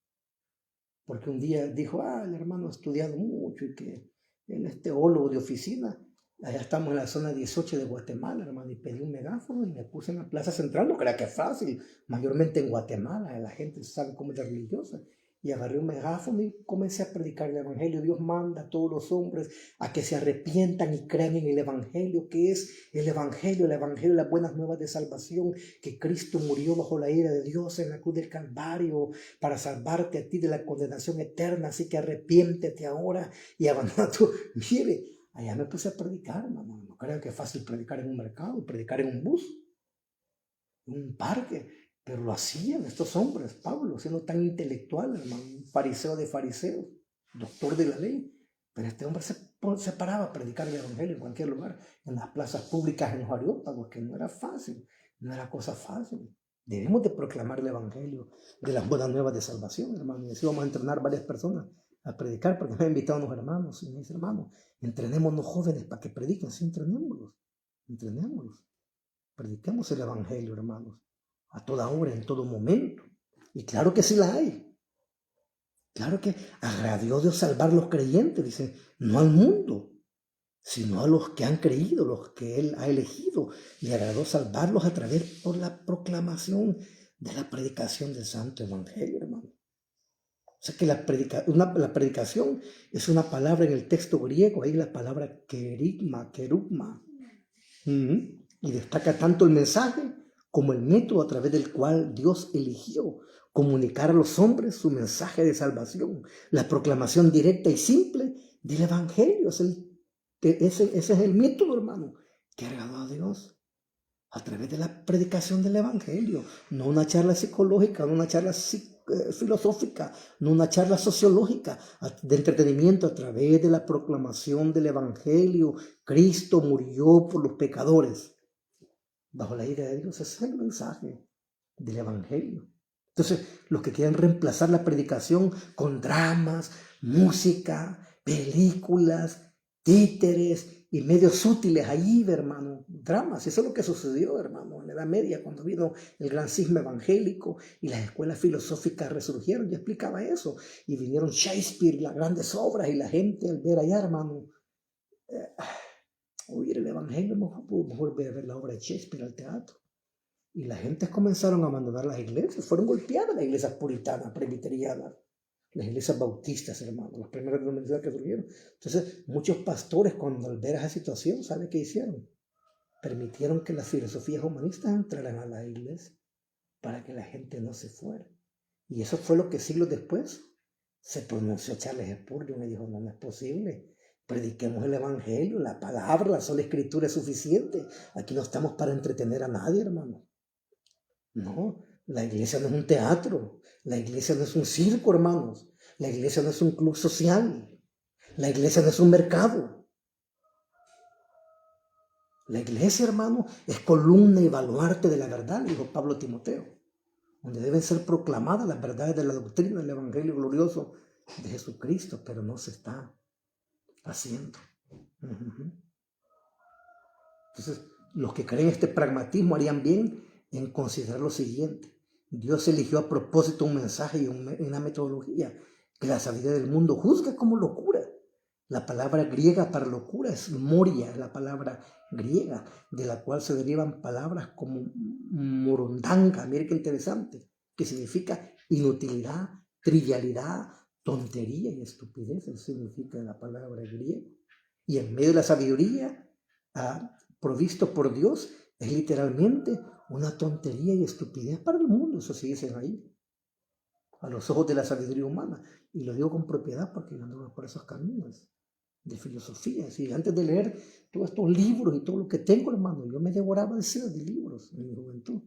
Porque un día dijo, el hermano ha estudiado mucho y que él es teólogo de oficina. Allá estamos en la zona 18 de Guatemala, hermano, y pedí un megáfono y me puse en la plaza central. No crea que es fácil, mayormente en Guatemala, la gente sabe cómo es de religiosa. Y agarré un megáfono y comencé a predicar el evangelio. Dios manda a todos los hombres a que se arrepientan y crean en el evangelio, que es el evangelio, las buenas nuevas de salvación, que Cristo murió bajo la ira de Dios en la cruz del Calvario para salvarte a ti de la condenación eterna. Así que arrepiéntete ahora y abandona tu... Mire, allá me puse a predicar, hermano. No creo que es fácil predicar en un mercado, predicar en un bus, en un parque. Pero lo hacían estos hombres, Pablo, siendo tan intelectual, hermano, un fariseo de fariseos, doctor de la ley. Pero este hombre se paraba a predicar el evangelio en cualquier lugar, en las plazas públicas, en los areópagos, que no era fácil, no era cosa fácil. Debemos de proclamar el evangelio de las buenas nuevas de salvación, hermano. Y así vamos a entrenar varias personas a predicar, porque me han invitado unos hermanos y mis hermanos. Entrenémonos jóvenes para que prediquen, sí, entrenémoslos. Prediquemos el evangelio, hermanos, a toda hora, en todo momento. Y claro que sí la hay. Claro que agradió Dios salvar a los creyentes, dice, no al mundo, sino a los que han creído, los que Él ha elegido. Le agradó salvarlos a través por la proclamación de la predicación del Santo Evangelio, hermano. O sea que la predicación es una palabra en el texto griego, ahí la palabra querigma. Y destaca tanto el mensaje como el método a través del cual Dios eligió comunicar a los hombres su mensaje de salvación. La proclamación directa y simple del Evangelio. Ese es el método, hermano, que ha agradado a Dios a través de la predicación del Evangelio. No una charla psicológica, no una charla filosófica, no una charla sociológica, de entretenimiento, a través de la proclamación del Evangelio. Cristo murió por los pecadores. Bajo la ira de Dios, ese es el mensaje del Evangelio. Entonces, los que quieren reemplazar la predicación con dramas, música, películas, títeres y medios útiles allí, hermano, dramas. Eso es lo que sucedió, hermano, en la Edad Media, cuando vino el gran cisma evangélico y las escuelas filosóficas resurgieron. Yo explicaba eso. Y vinieron Shakespeare, las grandes obras, y la gente al ver allá, hermano, oír el evangelio, mejor ver la obra de Shakespeare al teatro. Y las gentes comenzaron a abandonar las iglesias, fueron golpeadas las iglesias puritanas, presbiterianas, las iglesias bautistas, hermano, las primeras denominaciones que surgieron. Entonces, muchos pastores, cuando al ver esa situación, ¿sabe qué hicieron? Permitieron que las filosofías humanistas entraran a la iglesia para que la gente no se fuera. Y eso fue lo que siglos después se pronunció Charles Spurgeon y dijo, no, no es posible. Prediquemos el evangelio, la palabra, la sola escritura es suficiente. Aquí no estamos para entretener a nadie, hermano. No, la iglesia no es un teatro, la iglesia no es un circo, hermanos, la iglesia no es un club social, la iglesia no es un mercado. La iglesia, hermano, es columna y baluarte de la verdad, dijo Pablo a Timoteo, donde deben ser proclamadas las verdades de la doctrina del evangelio glorioso de Jesucristo, pero no se está haciendo. Entonces, los que creen este pragmatismo harían bien en considerar lo siguiente. Dios eligió a propósito un mensaje y una metodología que la sabiduría del mundo juzga como locura. La palabra griega para locura es moria, la palabra griega, de la cual se derivan palabras como morondanga, mire qué interesante, que significa inutilidad, trivialidad, tontería y estupidez, eso significa la palabra griega. Y en medio de la sabiduría, provisto por Dios, es literalmente una tontería y estupidez para el mundo, eso sí dicen ahí, a los ojos de la sabiduría humana. Y lo digo con propiedad porque yo ando por esos caminos de filosofía. ¿Sí? Antes de leer todos estos libros y todo lo que tengo, hermano, yo me devoraba de libros en mi juventud,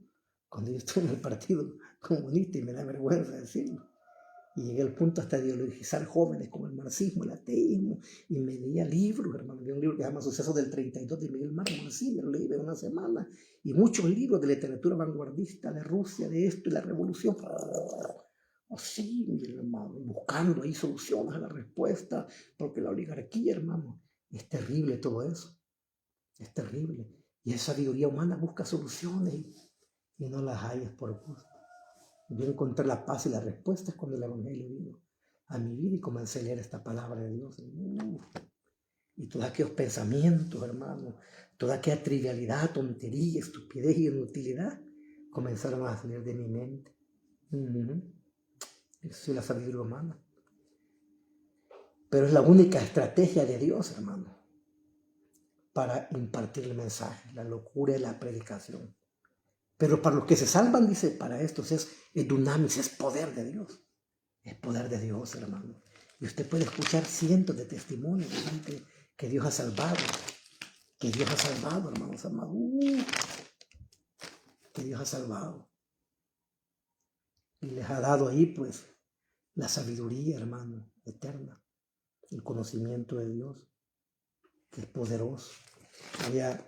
cuando yo estuve en el Partido Comunista, y me da vergüenza decirlo. Y llegué al punto hasta de ideologizar jóvenes como el marxismo, el ateísmo, y me leía libros, hermano. Había un libro que se llama Sucesos del 32 de Miguel Mármol, así me lo leí en una semana, y muchos libros de literatura vanguardista de Rusia, de esto y la revolución. Así, mi hermano, buscando ahí soluciones a la respuesta, porque la oligarquía, hermano, es terrible todo eso, es terrible. Y esa sabiduría humana busca soluciones y no las hay, es por gusto. Yo encontré la paz y las respuestas cuando el evangelio vino a mi vida y comencé a leer esta palabra de Dios. Y todos aquellos pensamientos, hermano, toda aquella trivialidad, tontería, estupidez y inutilidad comenzaron a salir de mi mente. Eso es la sabiduría humana. Pero es la única estrategia de Dios, hermano, para impartir el mensaje, la locura y la predicación. Pero para los que se salvan, dice, para estos es dunamis, es poder de Dios. Es poder de Dios, hermano. Y usted puede escuchar cientos de testimonios de gente que Dios ha salvado. Que Dios ha salvado, hermanos amados. Que Dios ha salvado. Y les ha dado ahí, pues, la sabiduría, hermano, eterna. El conocimiento de Dios, que es poderoso. Voy a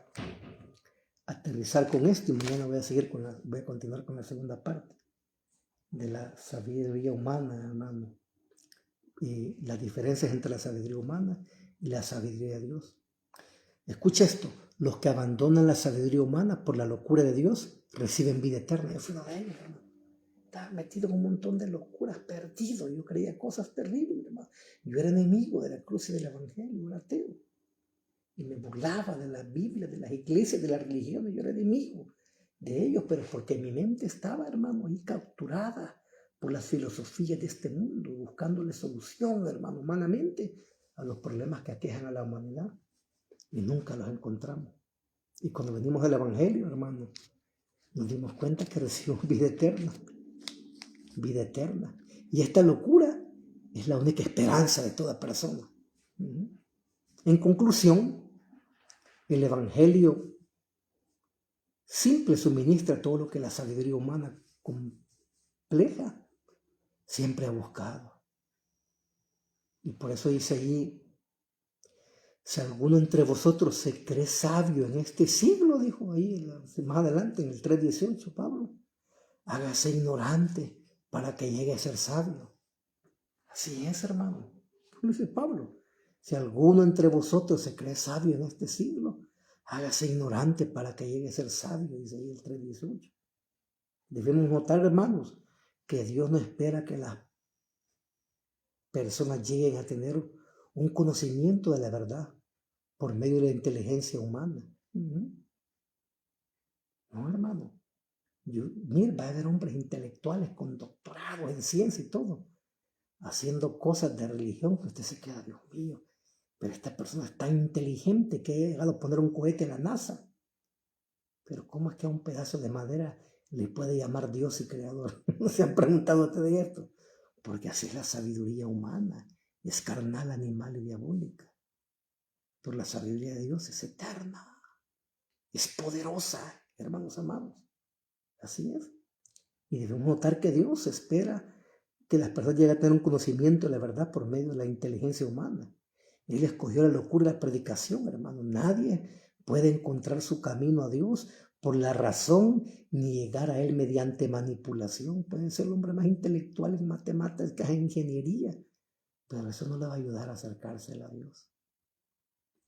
aterrizar con esto y mañana voy a continuar con la segunda parte de la sabiduría humana, hermano, y las diferencias entre la sabiduría humana y la sabiduría de Dios. Escucha esto, los que abandonan la sabiduría humana por la locura de Dios reciben vida eterna. Yo fui uno de ellos, hermano. Estaba metido en un montón de locuras, perdido. Yo creía cosas terribles, hermano. Yo era enemigo de la cruz y del evangelio, era ateo. Y me burlaba de la Biblia, de las iglesias, de las religiones. Yo era enemigo de ellos, pero porque mi mente estaba, hermano, ahí capturada por las filosofías de este mundo, buscándole solución, hermano, humanamente, a los problemas que aquejan a la humanidad. Y nunca los encontramos. Y cuando venimos del evangelio, hermano, nos dimos cuenta que recibimos vida eterna. Vida eterna. Y esta locura es la única esperanza de toda persona. En conclusión, el evangelio simple suministra todo lo que la sabiduría humana compleja siempre ha buscado. Y por eso dice allí, si alguno entre vosotros se cree sabio en este siglo, dijo ahí más adelante en el 3:18 Pablo, hágase ignorante para que llegue a ser sabio. Así es, hermano. Lo dice Pablo. Si alguno entre vosotros se cree sabio en este siglo, hágase ignorante para que llegue a ser sabio, dice ahí el 3:18. Debemos notar, hermanos, que Dios no espera que las personas lleguen a tener un conocimiento de la verdad por medio de la inteligencia humana. No, hermano. Mira, va a haber hombres intelectuales con doctorados en ciencia y todo, haciendo cosas de religión que usted se queda, Dios mío, pero esta persona es tan inteligente que ha llegado a poner un cohete en la NASA. Pero ¿cómo es que a un pedazo de madera le puede llamar Dios y Creador? ¿No se han preguntado ustedes esto? Porque así es la sabiduría humana, es carnal, animal y diabólica. Pero la sabiduría de Dios es eterna, es poderosa, hermanos amados. Así es. Y debemos notar que Dios espera que las personas lleguen a tener un conocimiento de la verdad por medio de la inteligencia humana. Él escogió la locura de la predicación, hermano. Nadie puede encontrar su camino a Dios por la razón ni llegar a Él mediante manipulación. Puede ser el hombre más intelectual en matemáticas, en ingeniería, pero eso no le va a ayudar a acercarse a Dios.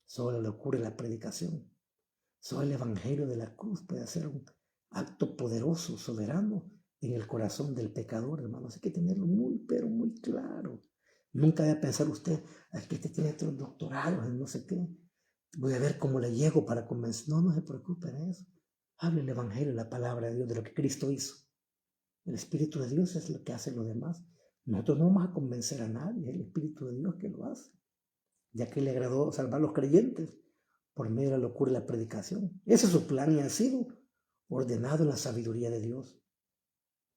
Solo la locura de la predicación. Solo el evangelio de la cruz puede hacer un acto poderoso, soberano en el corazón del pecador, hermanos. Hay que tenerlo muy, pero muy claro. Nunca debe pensar usted, es que este tiene otros doctorados en no sé qué. Voy a ver cómo le llego para convencer. No, no se preocupe de eso. Hable el evangelio, la palabra de Dios, de lo que Cristo hizo. El Espíritu de Dios es lo que hace lo demás. Nosotros no vamos a convencer a nadie, es el Espíritu de Dios que lo hace, ya que le agradó salvar a los creyentes por medio de la locura y la predicación. Ese es su plan y ha sido ordenado en la sabiduría de Dios.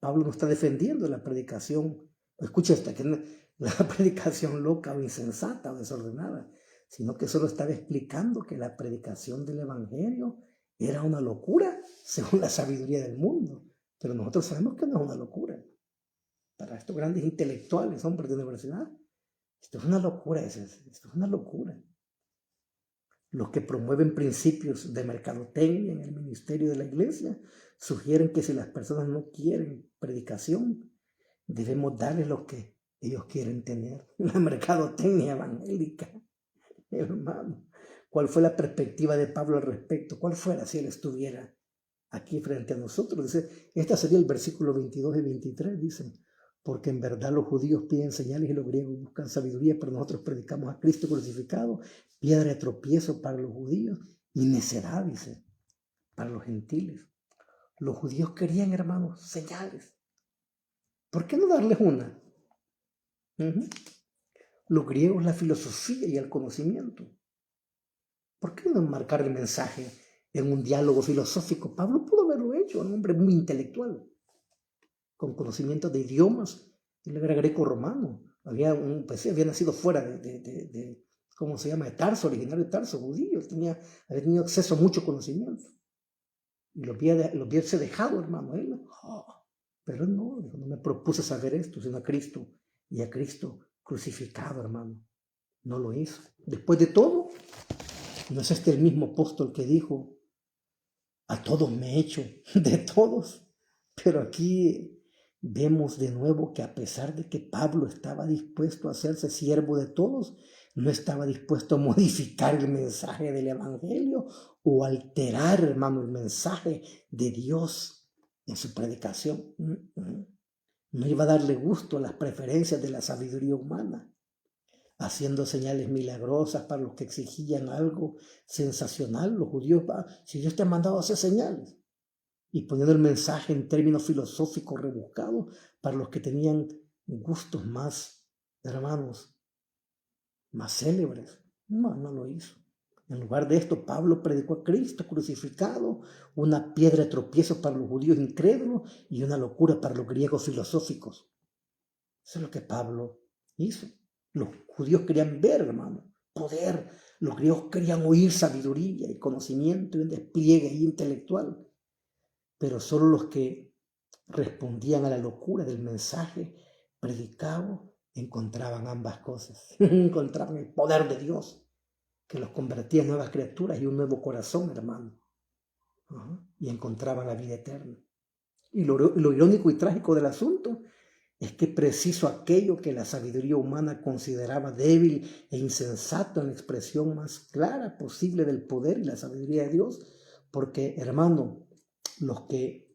Pablo no está defendiendo la predicación, escucha esta, que la predicación loca o insensata o desordenada, sino que solo estaba explicando que la predicación del evangelio era una locura según la sabiduría del mundo. Pero nosotros sabemos que no es una locura. Para estos grandes intelectuales, hombres de universidad, esto es una locura, esto es una locura. Los que promueven principios de mercadotecnia en el ministerio de la iglesia sugieren que si las personas no quieren predicación, debemos darles lo que ellos quieren tener. La mercadotecnia evangélica, hermano. ¿Cuál fue la perspectiva de Pablo al respecto? ¿Cuál fuera si él estuviera aquí frente a nosotros? Dice, este sería el versículo 22 y 23, dicen, porque en verdad los judíos piden señales y los griegos buscan sabiduría, pero nosotros predicamos a Cristo crucificado, piedra de tropiezo para los judíos y necedad, dice, para los gentiles. Los judíos querían, hermanos, señales. ¿Por qué no darles una? Los griegos la filosofía y el conocimiento. ¿Por qué no enmarcar el mensaje en un diálogo filosófico? Pablo pudo haberlo hecho, un hombre muy intelectual, con conocimiento de idiomas. Él era greco-romano, había nacido fuera de ¿cómo se llama? De Tarso, originario de Tarso, judío, había tenido acceso a mucho conocimiento. Y lo hubiese dejado, hermano, él. Pero él no me propuse saber esto, sino a Cristo, y a Cristo crucificado, hermano. No lo hizo. Después de todo, ¿no es este el mismo apóstol que dijo, a todos me he hecho, de todos? Pero aquí vemos de nuevo que a pesar de que Pablo estaba dispuesto a hacerse siervo de todos, no estaba dispuesto a modificar el mensaje del evangelio o alterar, hermano, el mensaje de Dios en su predicación. No iba a darle gusto a las preferencias de la sabiduría humana, haciendo señales milagrosas para los que exigían algo sensacional. Los judíos, si Dios te ha mandado a hacer señales, y poniendo el mensaje en términos filosóficos rebuscados para los que tenían gustos más, hermanos, más célebres. No lo hizo. En lugar de esto, Pablo predicó a Cristo crucificado, una piedra de tropiezo para los judíos incrédulos y una locura para los griegos filosóficos. Eso es lo que Pablo hizo. Los judíos querían ver, hermano, poder. Los griegos querían oír sabiduría y conocimiento y un despliegue intelectual. Pero solo los que respondían a la locura del mensaje predicado encontraban ambas cosas. Encontraban el poder de Dios que los convertía en nuevas criaturas y un nuevo corazón, hermano. Y encontraban la vida eterna. Y lo irónico y trágico del asunto es que preciso aquello que la sabiduría humana consideraba débil e insensato en la expresión más clara posible del poder y la sabiduría de Dios, porque, hermano, lo que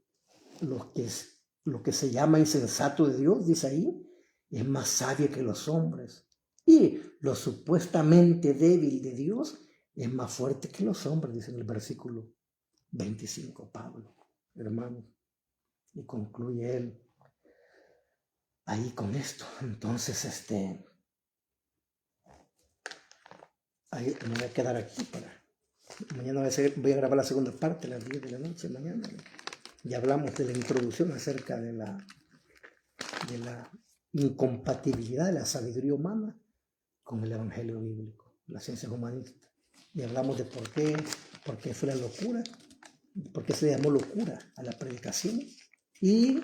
se llama insensato de Dios, dice ahí, es más sabio que los hombres. Y lo supuestamente débil de Dios es más fuerte que los hombres, dice en el versículo 25, Pablo, hermano. Y concluye él ahí con esto. Entonces, ahí me voy a quedar aquí mañana voy a grabar la segunda parte a las 10 de la noche mañana. Ya hablamos de la introducción acerca de la incompatibilidad de la sabiduría humana con el evangelio bíblico, las ciencias humanistas. Y hablamos de por qué fue la locura, por qué se llamó locura a la predicación. Y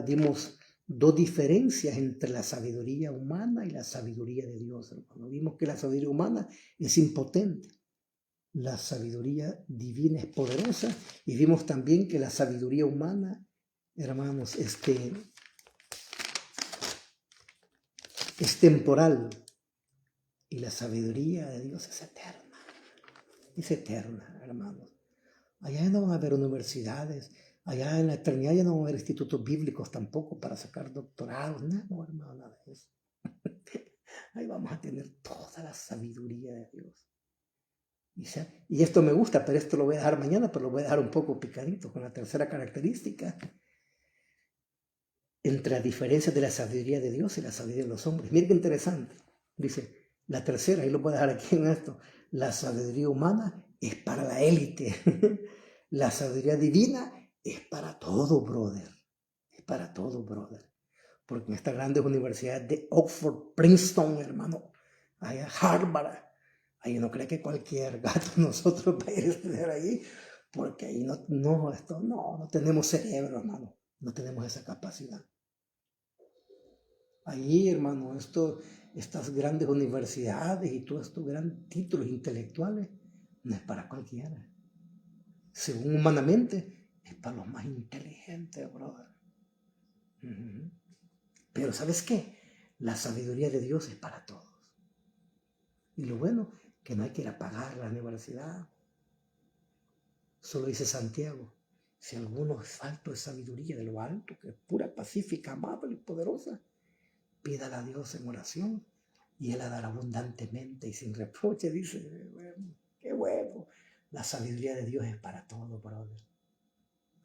dimos dos diferencias entre la sabiduría humana y la sabiduría de Dios, hermano. Vimos que la sabiduría humana es impotente, la sabiduría divina es poderosa, y vimos también que la sabiduría humana, hermanos, es temporal, y la sabiduría de Dios es eterna, hermanos. Allá no van a haber universidades, allá en la eternidad ya no van a haber institutos bíblicos tampoco para sacar doctorados, no, hermano, nada de eso. Ahí vamos a tener toda la sabiduría de Dios. Y esto me gusta, pero esto lo voy a dejar mañana, pero lo voy a dejar un poco picadito con la tercera característica, entre las diferencias de la sabiduría de Dios y la sabiduría de los hombres. Miren qué interesante. Dice, la tercera, y lo voy a dejar aquí en esto, la sabiduría humana es para la élite. La sabiduría divina es para todo, brother. Es para todo, brother. Porque en estas grandes universidades de Oxford, Princeton, hermano, allá Harvard, ahí no cree que cualquier gato nosotros va a ir a estudiar ahí, porque ahí no tenemos cerebro, hermano. No tenemos esa capacidad. Ahí, hermano, estas grandes universidades y todos estos grandes títulos intelectuales no es para cualquiera. Según humanamente, es para los más inteligentes, brother. Pero ¿sabes qué? La sabiduría de Dios es para todos. Y lo bueno, que no hay que ir a pagar la universidad. Solo dice Santiago, si alguno es falto de sabiduría de lo alto, que es pura, pacífica, amable y poderosa, pídala a Dios en oración y Él la dará abundantemente y sin reproche. Dice, bueno, qué bueno. La sabiduría de Dios es para todo, brother.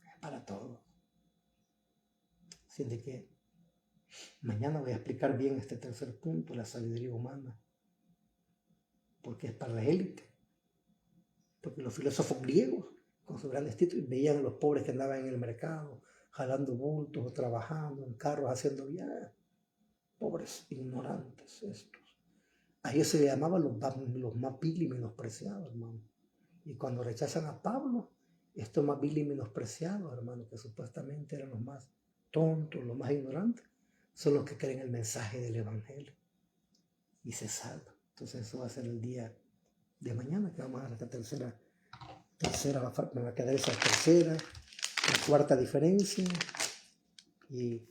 Es para todo. Así de que mañana voy a explicar bien este tercer punto, la sabiduría humana. Porque es para la élite. Porque los filósofos griegos, con sus grandes títulos, veían a los pobres que andaban en el mercado, jalando bultos o trabajando en carros, haciendo viajes. Pobres, ignorantes estos. A ellos se les llamaban los más viles y menospreciados, hermano. Y cuando rechazan a Pablo, estos más viles y menospreciados, hermano, que supuestamente eran los más tontos, los más ignorantes, son los que creen el mensaje del evangelio y se salvan. Entonces eso va a ser el día de mañana, que vamos a dar esta tercera, me va a quedar esa tercera, la cuarta diferencia, y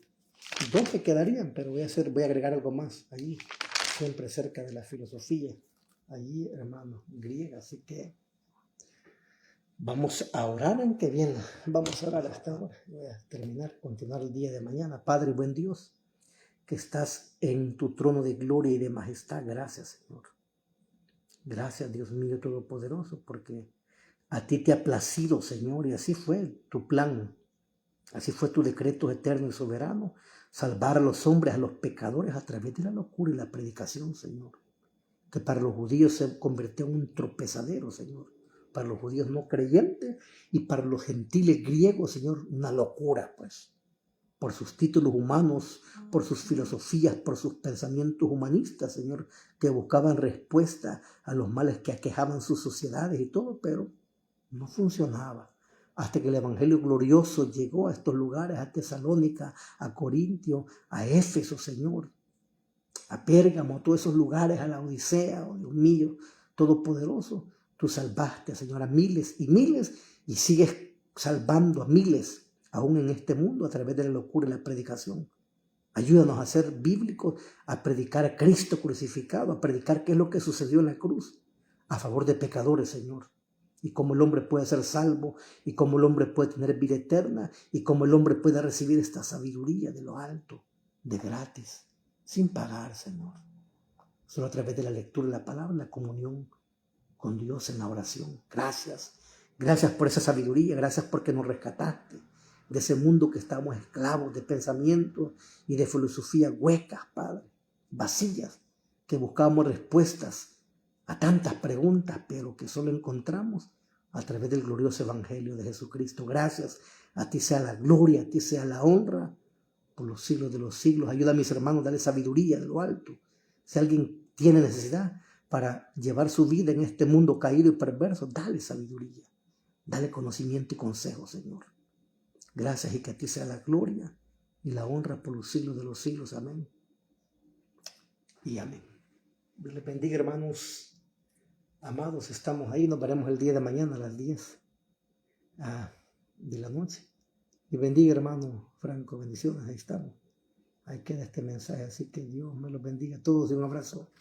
dos me quedarían, pero voy a agregar algo más allí, siempre cerca de la filosofía, allí, hermano, griega. Así que vamos a orar, aunque bien, vamos a orar hasta ahora. Voy a continuar el día de mañana. Padre, buen Dios, que estás en tu trono de gloria y de majestad, gracias, Señor. Gracias, Dios mío todopoderoso, porque a ti te ha placido, Señor, y así fue tu plan, así fue tu decreto eterno y soberano, salvar a los hombres, a los pecadores, a través de la locura y la predicación, Señor. Que para los judíos se convirtió en un tropezadero, Señor. Para los judíos no creyentes y para los gentiles griegos, Señor, una locura, pues. Por sus títulos humanos, por sus filosofías, por sus pensamientos humanistas, Señor, que buscaban respuesta a los males que aquejaban sus sociedades y todo, pero no funcionaba. Hasta que el evangelio glorioso llegó a estos lugares, a Tesalónica, a Corintio, a Éfeso, Señor, a Pérgamo, a todos esos lugares, a la Odisea, oh Dios mío, todopoderoso. Tú salvaste, Señor, a miles y miles y sigues salvando a miles aún en este mundo a través de la locura y la predicación. Ayúdanos a ser bíblicos, a predicar a Cristo crucificado, a predicar qué es lo que sucedió en la cruz a favor de pecadores, Señor. Y cómo el hombre puede ser salvo, y cómo el hombre puede tener vida eterna, y cómo el hombre puede recibir esta sabiduría de lo alto, de gratis, sin pagar, Señor. Solo a través de la lectura de la palabra, la comunión con Dios en la oración. Gracias. Gracias por esa sabiduría, gracias porque nos rescataste. de ese mundo que estamos esclavos de pensamientos y de filosofías huecas, Padre, vacías, que buscamos respuestas a tantas preguntas, pero que solo encontramos a través del glorioso Evangelio de Jesucristo. Gracias, a ti sea la gloria, a ti sea la honra por los siglos de los siglos. Ayuda a mis hermanos, dale sabiduría de lo alto. Si alguien tiene necesidad para llevar su vida en este mundo caído y perverso, dale sabiduría, dale conocimiento y consejo, Señor. Gracias, y que a ti sea la gloria y la honra por los siglos de los siglos. Amén y amén. Dios les bendiga, hermanos amados. Estamos ahí, nos veremos el día de mañana a las 10 de la noche. Y bendiga, hermano Franco, bendiciones, ahí estamos. Ahí queda este mensaje, así que Dios me los bendiga a todos y un abrazo.